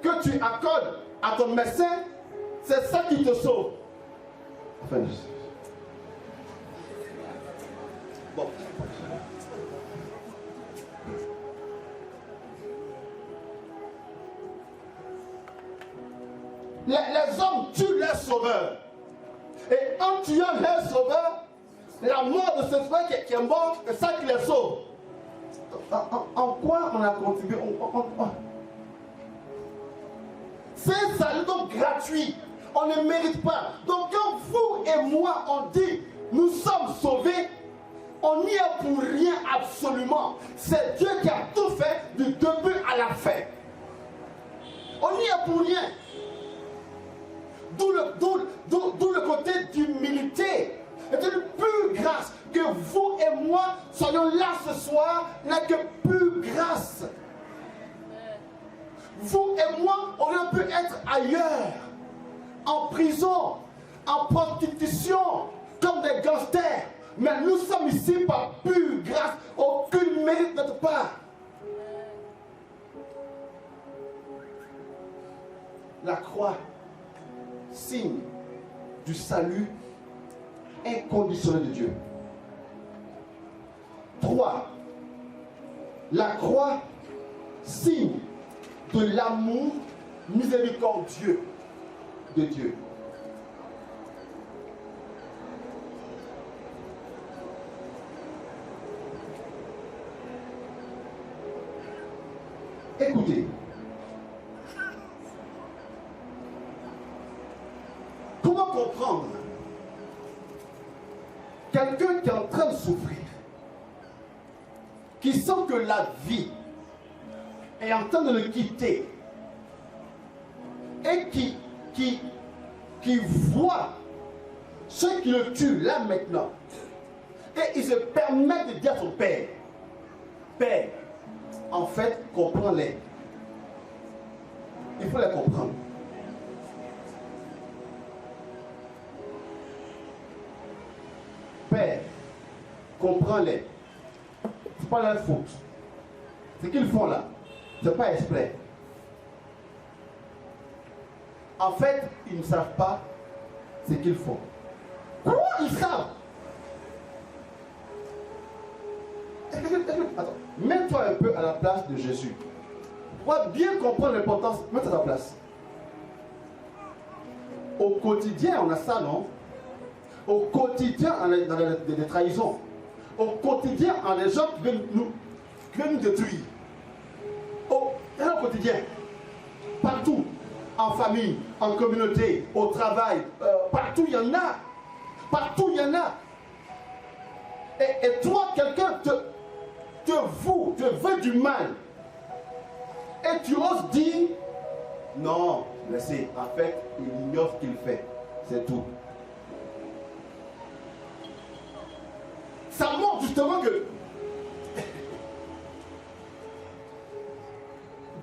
que tu accordes à ton médecin, c'est ça qui te sauve. Enfin, bon. Les hommes tuent leur sauveur. Et en tuant leur sauveur, la mort de ce sauveur qui est mort, c'est ça qui les sauve. En quoi on a contribué? C'est un salut donc gratuit. On ne mérite pas. Donc quand vous et moi on dit nous sommes sauvés, on n'y est pour rien absolument. C'est Dieu qui a tout fait du début à la fin. On n'y est pour rien. D'où le côté d'humilité. C'est une pure grâce. Que vous et moi soyons là ce soir n'est que pure grâce. Vous et moi, on aurait pu être ailleurs, en prison, en prostitution, comme des gangsters. Mais nous sommes ici par pure grâce, aucune mérite de notre part. La croix, signe du salut inconditionnel de Dieu. 3. La croix, signe de l'amour miséricordieux de Dieu. Écoutez, comment comprendre quelqu'un qui est en train de souffrir, qui sent que la vie est en train de le quitter et qui voit ce qui le tue là maintenant, et il se permet de dire à son père, Père, en fait, comprends-les. Il faut les comprendre. Père, comprends-les. C'est pas leur faute. Ce qu'ils font là, c'est pas exprès. En fait, ils ne savent pas ce qu'ils font. Comment ils savent? Attends, mets-toi un peu à la place de Jésus. Pour bien comprendre l'importance, mets-toi à ta place. Au quotidien, on a ça, non? Au quotidien, on a des trahisons. Au quotidien, on a des gens qui veulent nous détruire. Au quotidien, partout, en famille, en communauté, au travail, partout il y en a. Partout il y en a. Et toi, quelqu'un te veut du mal. Et tu oses dire, non, mais c'est, en fait, il ignore ce qu'il fait. C'est tout. Ça montre justement que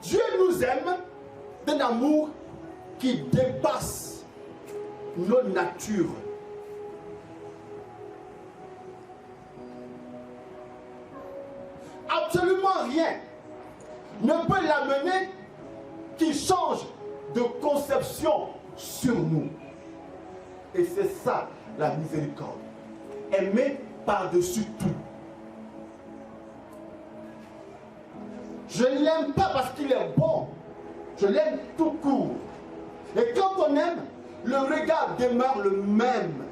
Dieu nous aime d'un amour qui dépasse nos natures. Absolument rien ne peut l'amener qui change de conception sur nous. Et c'est ça la miséricorde. Aimer par-dessus tout. Je ne l'aime pas parce qu'il est bon. Je l'aime tout court. Et quand on aime, le regard demeure le même.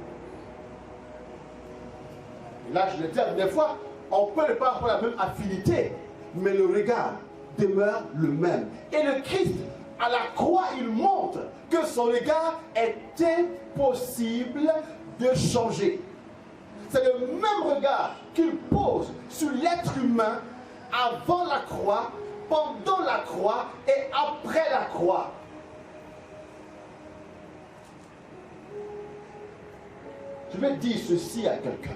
Et là, je le dis à des fois, on peut ne pas avoir la même affinité, mais le regard demeure le même. Et le Christ, à la croix, il montre que son regard est impossible de changer. C'est le même regard qu'il pose sur l'être humain avant la croix, pendant la croix et après la croix. Je vais dire ceci à quelqu'un.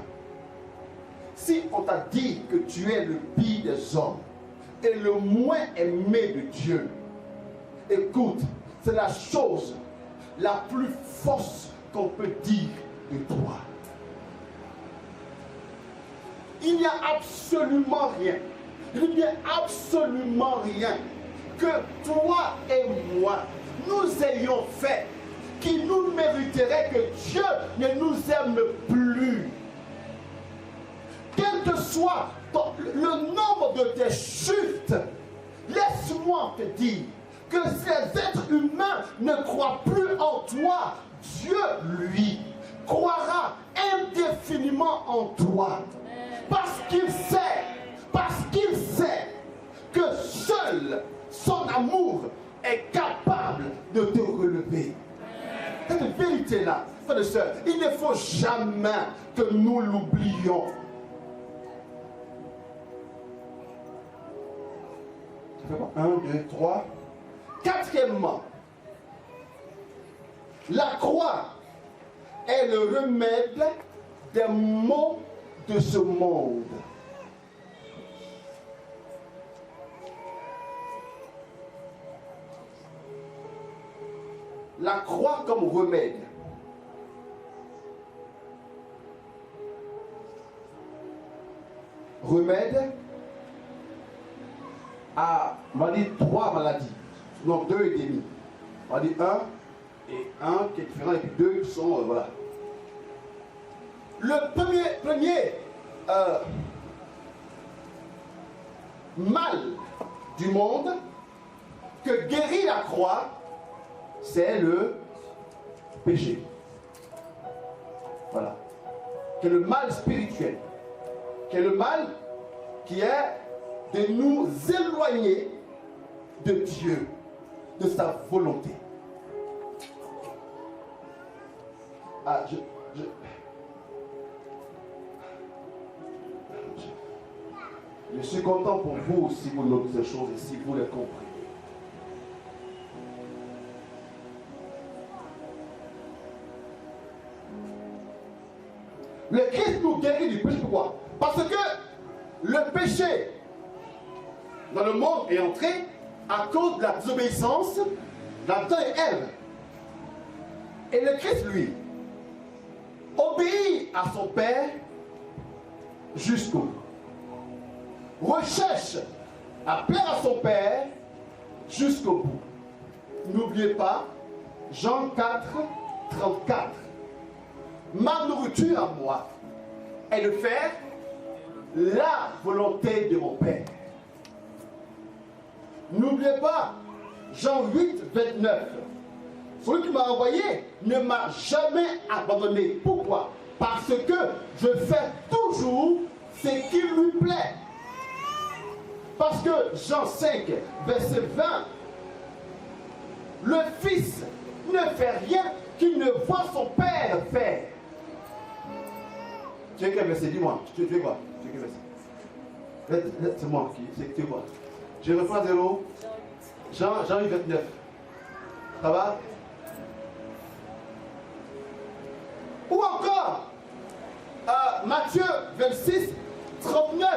Si on t'a dit que tu es le pire des hommes et le moins aimé de Dieu, écoute, c'est la chose la plus forte qu'on peut dire de toi. Il n'y a absolument rien, il n'y a absolument rien que toi et moi, nous ayons fait qui nous mériterait que Dieu ne nous aime plus. Quel que soit le nombre de tes chutes, laisse-moi te dire que ces êtres humains ne croient plus en toi. Dieu, lui, croira indéfiniment en toi. Parce qu'il sait que seul son amour est capable de te relever. Cette vérité-là, frères et sœurs, il ne faut jamais que nous l'oublions. 1, 2, 3. Quatrièmement, la croix est le remède des maux de ce monde. La croix comme remède. Remède à, on va dire, 3 maladies. Non, 2 et demi. On va dire 1 et 1 qui est différent et puis 2 qui sont, voilà. Le premier mal du monde que guérit la croix, c'est le péché. Voilà. Qui est le mal spirituel. Qui est le mal qui est de nous éloigner de Dieu, de sa volonté. Je suis content pour vous si vous notez ces choses et si vous les comprenez. Le Christ nous guérit du péché. Pourquoi? Parce que le péché dans le monde est entré à cause de la désobéissance d'Adam et Ève. Et le Christ, lui, obéit à son Père jusqu'au bout. Recherche à plaire à son Père jusqu'au bout. N'oubliez pas, Jean 4, 34. Ma nourriture à moi est de faire la volonté de mon Père. N'oubliez pas, Jean 8, 29. Celui qui m'a envoyé ne m'a jamais abandonné. Pourquoi? Parce que je fais toujours ce qui lui plaît. Parce que Jean 5, verset 20, le Fils ne fait rien qu'il ne voit son Père faire. Tu es quel verset? Dis-moi. Tu es quoi? Tu es quel verset? C'est moi qui. Tu es quoi? Je reprends 0. Jean 8, 29. Ça va? Ou encore, Matthieu 26, 39.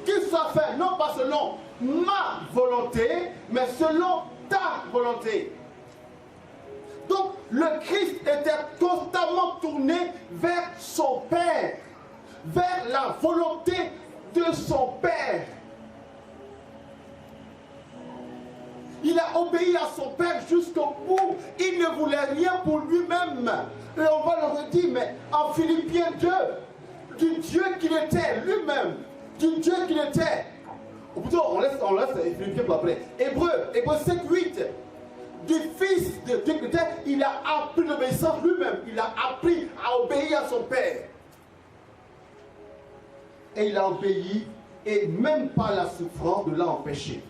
Qu'il soit fait, non pas selon ma volonté, mais selon ta volonté. Donc, le Christ était constamment tourné vers son Père, vers la volonté de son Père. Il a obéi à son Père jusqu'au bout. Il ne voulait rien pour lui-même. Et on va le redire, mais en Philippiens 2, du Dieu qu'il était lui-même, du Dieu qu'il était. Ou plutôt, on laisse Philippiens pour après. Hébreu 5, 8. Du Fils de Dieu qu'il était, il a appris l'obéissance lui-même. Il a appris à obéir à son Père. Et il a obéi, et même par la souffrance ne l'a empêché.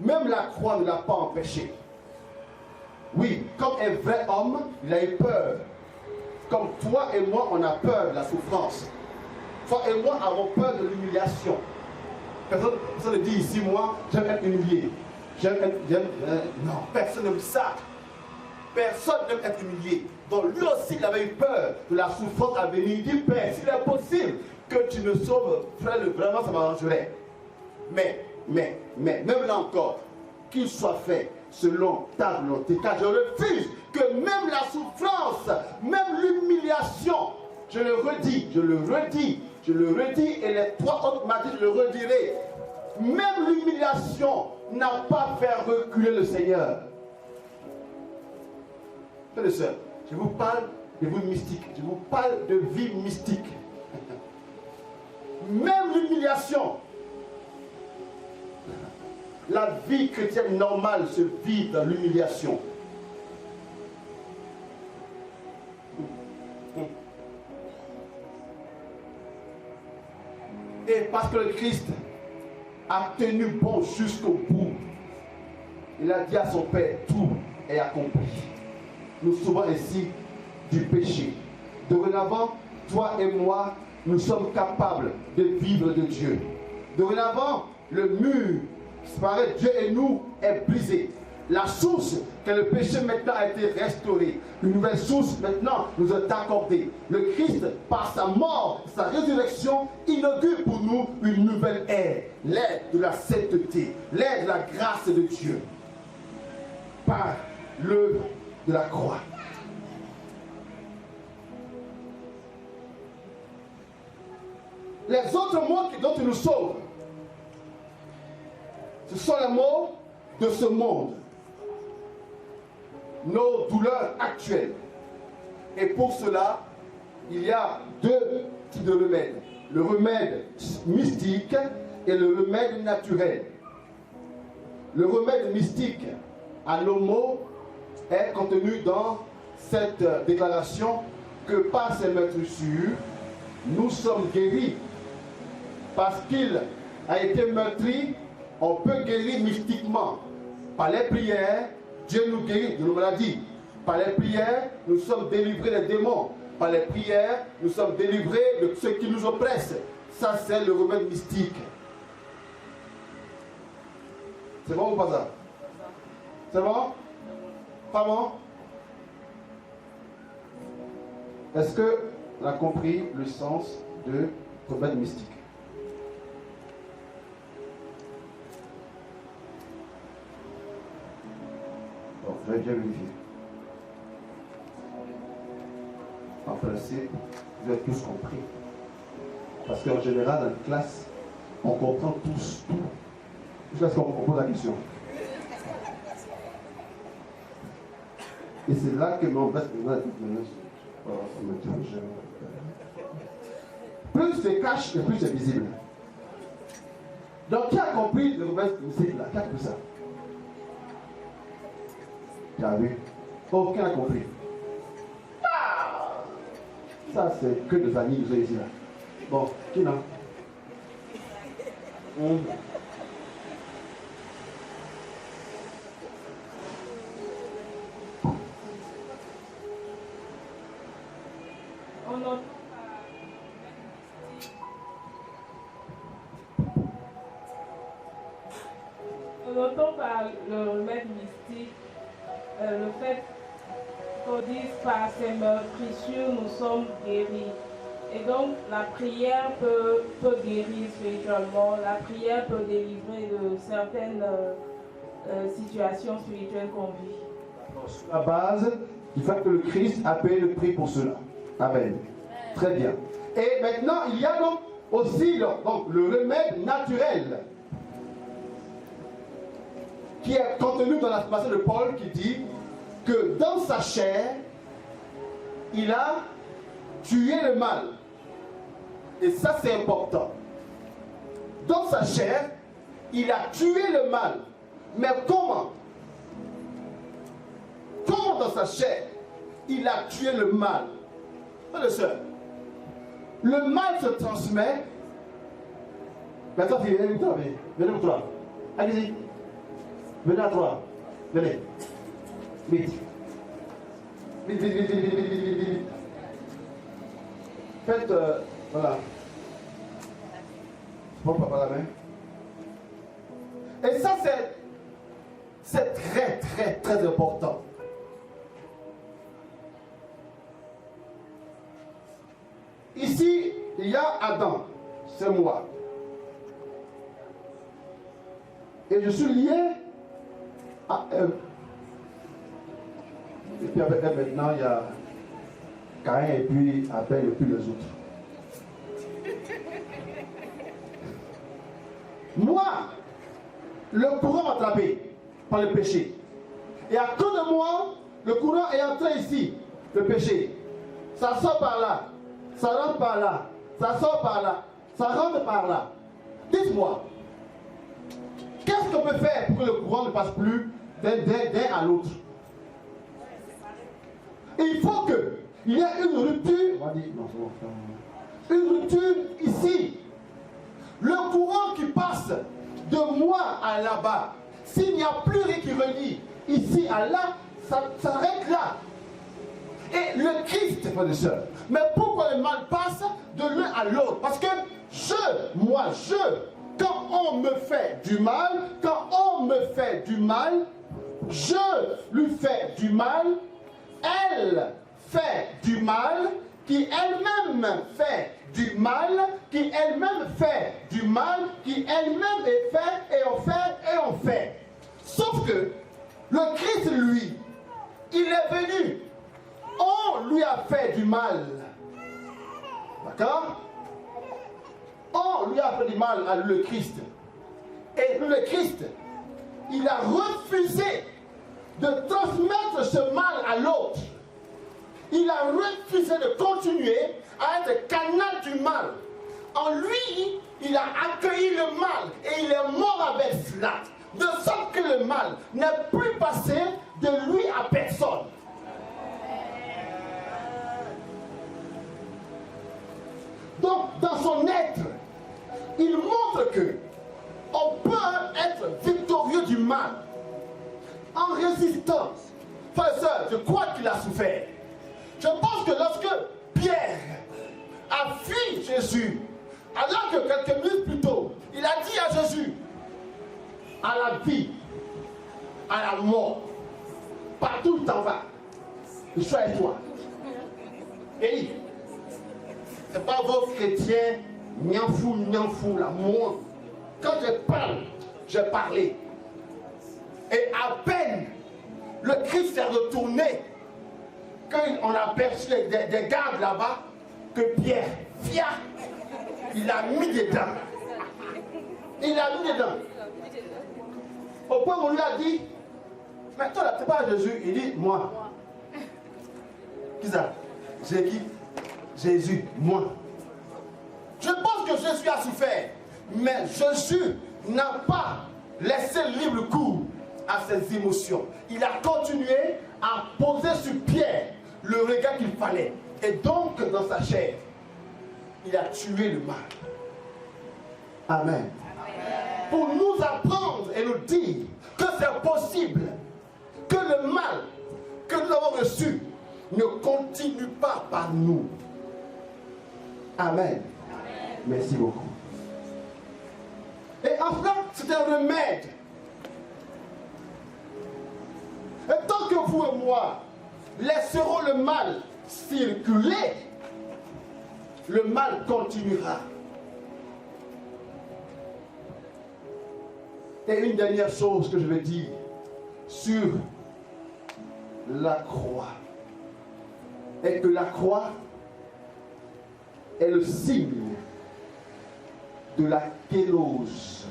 Même la croix ne l'a pas empêché. Oui, comme un vrai homme, il a eu peur. Comme toi et moi, on a peur de la souffrance. Toi et moi avons peur de l'humiliation. Personne ne dit ici, moi, j'aime être humilié. Non, personne n'aime ça. Personne n'aime être humilié. Donc lui aussi, il avait eu peur de la souffrance à venir. Il dit, Père, s'il est possible que tu me sauves, frère, vraiment, ça m'arrangerait. Mais, même là encore, qu'il soit fait selon ta volonté, car je refuse que même la souffrance, même l'humiliation, je le redis, et les 3 autres matins, je le redirai, même l'humiliation n'a pas fait reculer le Seigneur. Frères et sœurs, je vous parle de vie mystique, je vous parle de vie mystique. Même l'humiliation, la vie chrétienne normale se vit dans l'humiliation. Et parce que le Christ a tenu bon jusqu'au bout, il a dit à son Père, tout est accompli. Nous sauvons ainsi du péché. Dorénavant, toi et moi, nous sommes capables de vivre de Dieu. Dorénavant, le mur séparé Dieu et nous est brisé. La source que le péché maintenant a été restaurée. Une nouvelle source maintenant nous est accordée. Le Christ, par sa mort, sa résurrection, inaugure pour nous une nouvelle ère. L'ère de la sainteté, l'ère de la grâce de Dieu. Par l'œuvre de la croix. Les autres mots dont il nous sauve, ce sont les mots de ce monde. Nos douleurs actuelles. Et pour cela, il y a 2 types de remèdes. Le remède mystique et le remède naturel. Le remède mystique à nos maux est contenu dans cette déclaration que par ses meurtrissures, nous sommes guéris. Parce qu'il a été meurtri, on peut guérir mystiquement. Par les prières, Dieu nous guérit de nos maladies. Par les prières, nous sommes délivrés des démons. Par les prières, nous sommes délivrés de ceux qui nous oppressent. Ça, c'est le remède mystique. C'est bon ou pas ça? C'est bon? Pas bon? Est-ce qu'on a compris le sens de remède mystique? Bon, je vais bien vérifier. En principe, vous avez tous compris. Parce qu'en général, dans une classe, on comprend tous tout. Jusqu'à ce qu'on pose la question. Et c'est là que mon plus c'est cache et plus c'est visible. Donc qui a compris le remède mystique là? Qui a compris ça? Tu as vu? Aucun n'a compris. Ah! Ça c'est que des amis nous ici là. Bon, qui n'a? Nous notons par le remède mystique le fait qu'on dise par ces meurtrissures nous sommes guéris. Et donc la prière peut guérir spirituellement, la prière peut délivrer de certaines situations spirituelles qu'on vit. Sur la base du fait que le Christ a payé le prix pour cela. Amen. Très bien. Et maintenant, il y a donc aussi le remède naturel qui est contenu dans la passage de Paul qui dit que dans sa chair, il a tué le mal. Et ça, c'est important. Dans sa chair, il a tué le mal. Mais comment? Comment dans sa chair, il a tué le mal? Frères et sœurs, le mal se transmet. Maintenant, venez pour toi. Allez-y. Venez à toi. Venez. Vite. Vite. Faites, voilà. Prends papa la main. Et ça, c'est très important. Ici, il y a Adam, c'est moi. Et je suis lié à Ève. Et puis avec elle maintenant, il y a Caïn et puis Abel et puis les autres. Moi, le courant m'a attrapé par le péché. Et à cause de moi, le courant est entré ici, le péché. Ça sort par là, ça rentre par là, ça sort par là, ça rentre par là. Dites-moi, qu'est-ce qu'on peut faire pour que le courant ne passe plus d'un à l'autre? Il faut qu'il y ait une rupture, une rupture ici. Le courant qui passe de moi à là-bas, s'il n'y a plus rien qui relie ici à là, ça s'arrête là. Et le Christ, frères et sœurs, mais pourquoi le mal passe de l'un à l'autre? Parce que quand on me fait du mal, je lui fais du mal, elle fait du mal, qui elle-même fait du mal, qui elle-même fait du mal, qui elle-même est fait, et on fait, et on fait. Sauf que le Christ, lui, il est venu, on lui a fait du mal. D'accord? On lui a fait du mal à le Christ. Et le Christ, il a refusé de transmettre ce mal à l'autre. Il a refusé de continuer à être canal du mal. En lui, il a accueilli le mal et il est mort avec cela. De sorte que le mal n'est plus passé de lui à personne. Donc, dans son être, il montre que on peut être victorieux du mal en résistant. Frères et sœurs, je crois qu'il a souffert. Je pense que lorsque Pierre a fui Jésus, alors que quelques minutes plus tôt, il a dit à Jésus, à la vie, à la mort, partout où t'en vas, je suis avec toi. Et c'est pas vos chrétiens, nianfou, là, moi. Quand je parle, je parlais. Et à peine le Christ s'est retourné, qu'on a aperçu des gardes là-bas, que Pierre, il a mis dedans. Il a mis dedans. Au point où on lui a dit, mais toi là, tu pas Jésus. Il dit, moi. Qui ça? J'ai dit, Jésus, moi. Je pense que Jésus a souffert, mais Jésus n'a pas laissé libre cours à ses émotions. Il a continué à poser sur Pierre le regard qu'il fallait. Et donc, dans sa chair, il a tué le mal. Amen. Pour nous apprendre et nous dire que c'est possible que le mal que nous avons reçu ne continue pas par nous. Amen. Merci beaucoup. Et enfin, c'est un remède que vous et moi laisserons le mal circuler, le mal continuera. Et une dernière chose que je vais dire sur la croix est que la croix est le signe de la kénose.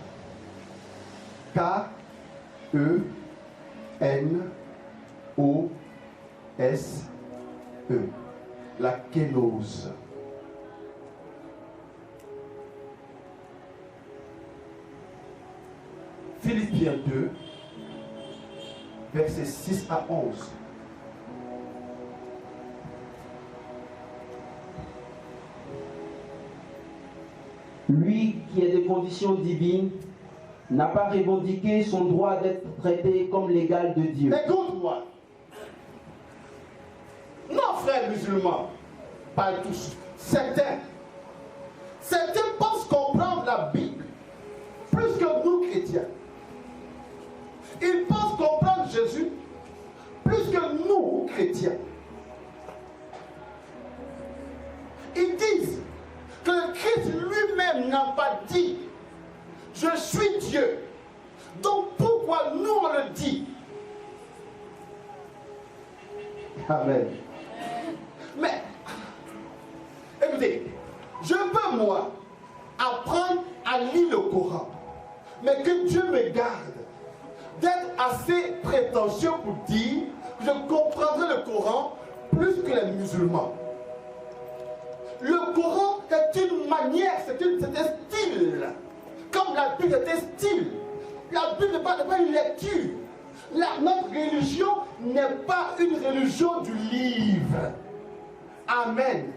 K-E-N-O-S-E. La kénose. Philippiens 2, versets 6 à 11. Lui qui est de condition divine n'a pas revendiqué son droit d'être traité comme l'égal de Dieu. Écoute-moi. Nos frères musulmans, pas tous, certains pensent comprendre la Bible plus que nous chrétiens. Ils pensent comprendre Jésus plus que nous chrétiens. Ils disent que le Christ lui-même n'a pas dit « Je suis Dieu ». Donc pourquoi nous on le dit? Amen. Mais, écoutez, je peux moi apprendre à lire le Coran, mais que Dieu me garde d'être assez prétentieux pour dire que je comprendrai le Coran plus que les musulmans. Le Coran est une manière, c'est un style. Comme la Bible est un style. La Bible n'est pas une lecture. Notre religion n'est pas une religion du livre. Amen.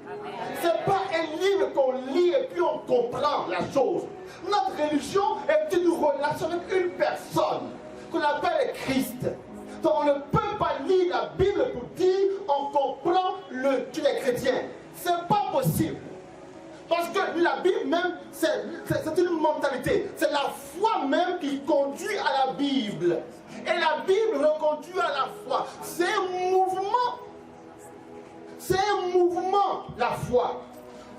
Ce n'est pas un livre qu'on lit et puis on comprend la chose. Notre religion est une relation avec une personne qu'on appelle Christ. Donc on ne peut pas lire la Bible pour dire on comprend le Dieu des chrétiens. Ce n'est pas possible. Parce que la Bible même, c'est une mentalité. C'est la foi même qui conduit à la Bible. Et la Bible reconduit à la foi. C'est un mouvement. C'est un mouvement, la foi.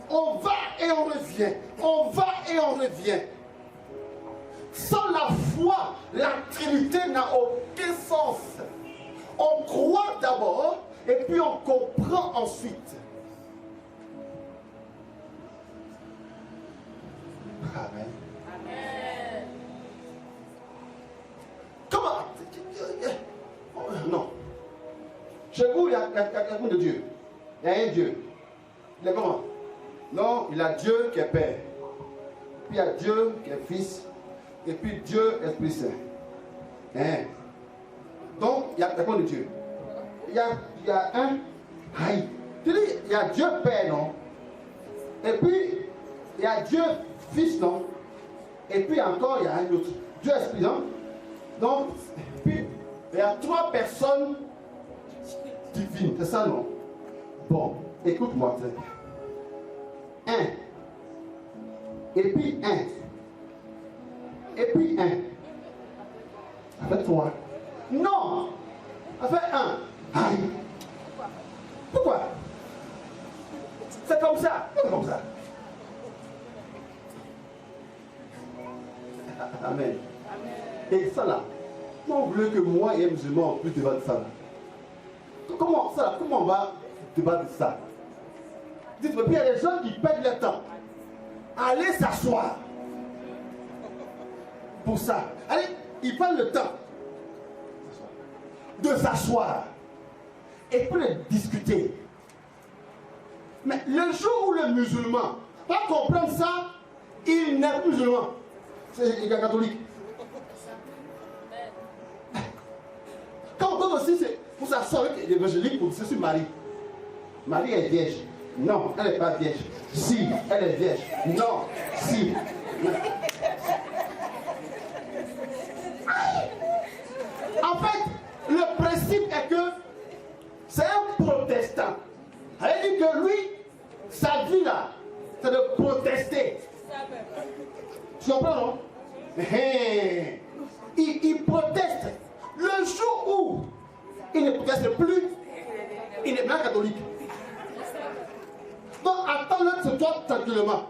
On va et on revient. On va et on revient. Sans la foi, la Trinité n'a aucun sens. On croit d'abord et puis on comprend ensuite. Amen. Amen. Comment? Non. Chez vous, il y a un de Dieu. Il y a un Dieu. Il est comment? Non, il y a Dieu qui est Père. Puis il y a Dieu qui est Fils. Et puis Dieu, Esprit Saint. Hein? Donc, il y a combien de Dieu? Il y a un. Aïe. Tu dis, il y a Dieu Père, non? Et puis, il y a Dieu Fils, non? Et puis encore, il y a un autre. Dieu Esprit, non? Donc, puis, il y a 3 personnes divines. C'est ça, non? Bon, écoute-moi. 1. Et puis 1. Et puis 1. Ça fait 3. Non! Ça fait 1. Aïe! Pourquoi? C'est comme ça. C'est comme ça. Amen. Et ça là, comment vous voulez que moi et un musulman puisse débattre ça là? Comment ça là? Comment on va débattre ça? Dites-moi, puis il y a des gens qui perdent leur temps. Allez s'asseoir. Pour ça. Allez, ils prennent le temps de s'asseoir et puis de discuter. Mais le jour où le musulman va comprendre ça, il n'est plus musulman. C'est catholique. Quand on aussi, c'est pour s'asseoir avec l'évangélique pour dire je suis Marie. Marie est vierge. Non, elle n'est pas vierge. Si, elle est vierge. Non, si. En fait, le principe est que c'est un protestant. Elle dit que lui, sa vie là, c'est de protester. Tu comprends, non? Il proteste. Le jour où il ne proteste plus, il est maintenant catholique. Donc attends-le sur toi tranquillement.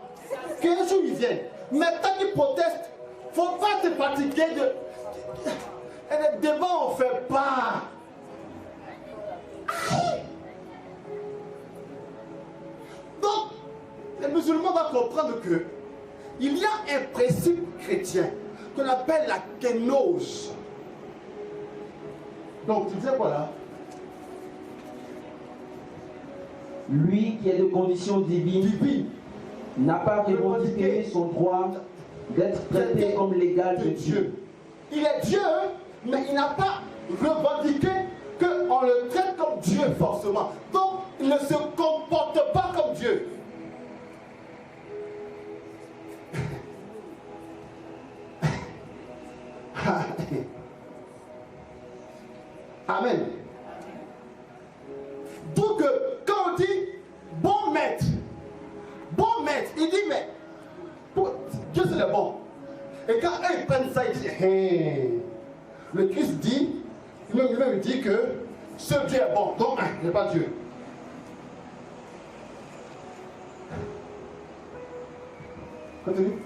Qu'un jour il vienne. Mais tant qu'il proteste, il ne faut pas te fatiguer de. Et les débats, on ne fait pas. Donc, les musulmans doivent comprendre que il y a un principe chrétien qu'on appelle la kénose. Donc, tu disais quoi là? Lui qui est de condition divine n'a pas revendiqué son droit d'être traité comme l'égal de Dieu. Il est Dieu, mais il n'a pas revendiqué qu'on le traite comme Dieu forcément. Donc, il ne se comporte pas comme Dieu. Amen. Donc, quand on dit bon maître, il dit mais Dieu c'est le bon. Et quand eux ils prennent ça, ils disent hey. Le Christ dit, lui-même dit que ce Dieu est bon, donc il n'est pas Dieu. Continue.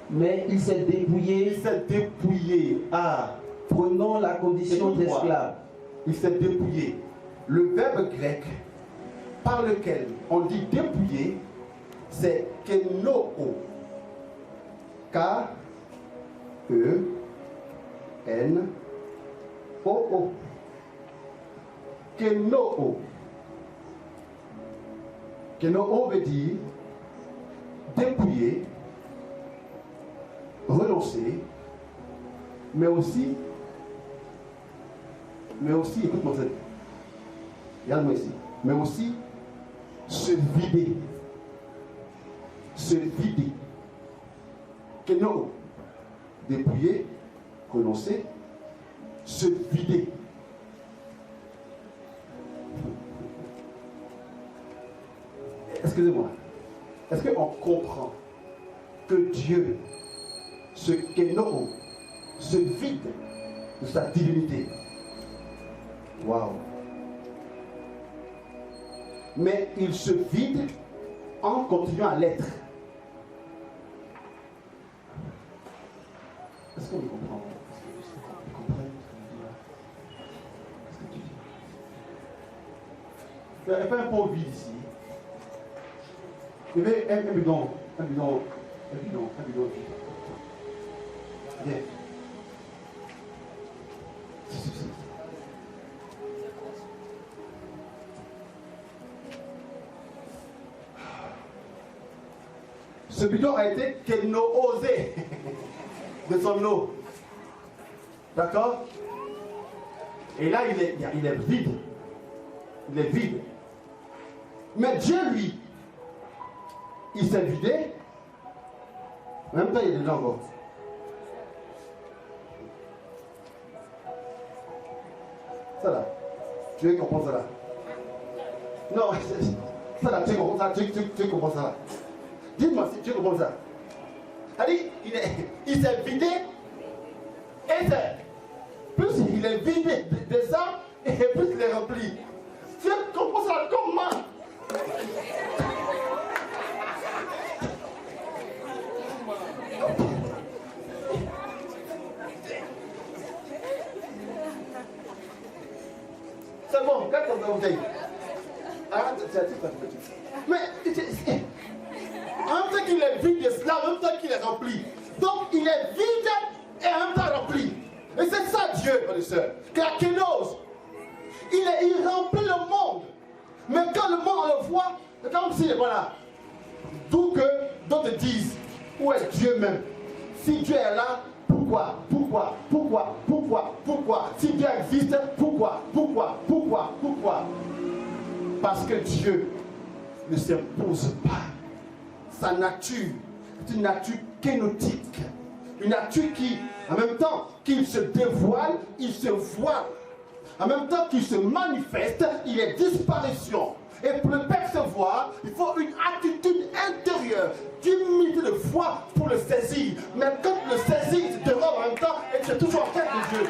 Mais il s'est dépouillé. Il s'est dépouillé. Ah. Prenant la condition d'esclave. Il s'est dépouillé. Le verbe grec par lequel on dit dépouiller, c'est kenoo. K-E-N-O-O. Kenoo. Kenoo veut dire dépouiller, renoncer, mais aussi, écoute-moi ça, regarde-moi ici, mais aussi se vider. Se vider. Kenoo. Dépouiller, renoncer, se vider. Excusez-moi. Est-ce qu'on comprend que Dieu, ce Kenoo, se vide de sa divinité? Waouh! Mais il se vide en continuant à l'être. Est-ce qu'on me comprend? Est-ce que vous comprenez ce que je dis là? Qu'est-ce que tu dis? Il n'y a pas un pot vide ici. Il y avait un bidon vide. Viens. Ce bidon a été kénoosé de son eau. D'accord? Et là, il est vide. Il est vide. Mais Dieu, lui, il s'est vidé. En même temps, il est dedans encore. Ça là. Tu veux comprendre ça là? Non, ça là, tu comprends ça? Tu comprends ça là? Dites-moi si tu comprends ça. C'est-à-dire, il s'est vidé. Et plus il est vidé de ça, et plus il est rempli. Tu comprends ça comment? C'est bon, regarde ton bouteille. Arrête, mais en même temps qu'il est vide de cela, en même temps qu'il est rempli. Donc il est vide et en même temps rempli. Et c'est ça Dieu, frères et sœurs. La kénose. Il remplit le monde. Mais quand le monde le voit, c'est comme s'il n'est pas là. D'où que d'autres disent, où est Dieu même? Si Dieu est là, pourquoi? Si Dieu existe, pourquoi? Parce que Dieu ne s'impose pas. Sa nature est une nature kénotique. Une nature qui, en même temps qu'il se dévoile, il se voile. En même temps qu'il se manifeste, il est disparition. Et pour le percevoir, il faut une attitude intérieure, d'humilité, de foi pour le saisir. Mais quand le saisir, il te rend en même temps et tu es toujours en tête de Dieu.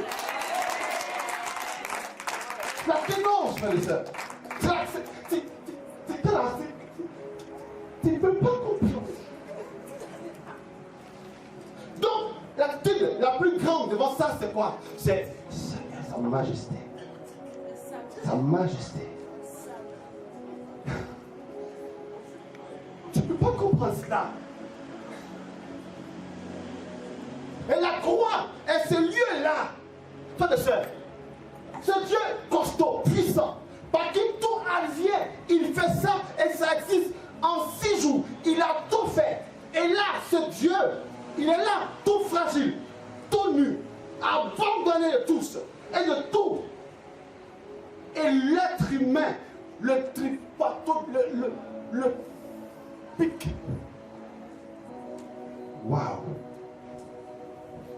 La kénose et sœurs. Tu ne peux pas comprendre. Donc, l'attitude la plus grande devant ça, c'est quoi? C'est sa majesté. Sa majesté. Tu ne peux pas comprendre cela. Et la croix est ce lieu-là, frères et sœurs. Ce Dieu costaud, puissant, par qui tout advient, il fait ça et ça existe en 6 jours. Il a tout fait. Et là, ce Dieu, il est là, tout fragile, tout nu, abandonné de tous et de tout. Et l'être humain, le pique. Waouh!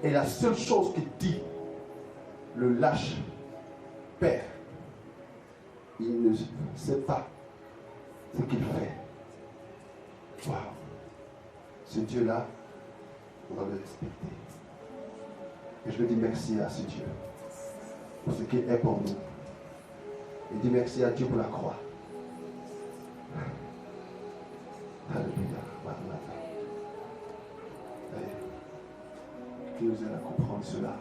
Et la seule chose qu'il dit, le lâche père, il ne sait pas ce qu'il fait. Waouh! Ce Dieu-là, on doit le respecter. Et je veux dire merci à ce Dieu pour ce qu'il est pour nous. Et dis merci à Dieu pour la croix. Alléluia. Qui nous aide à comprendre cela.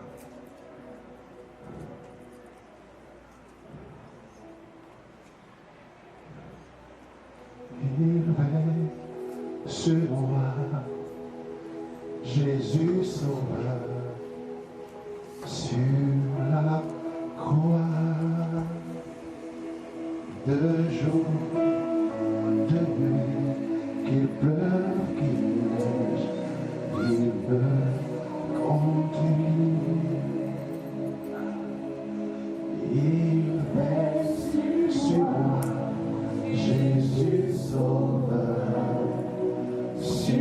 Il est ce roi, Jésus sauveur, sur la croix, de jour, de nuit, qu'il pleuve, qu'il neige, il me conduit. Il reste sur moi, Jésus sauveur, sur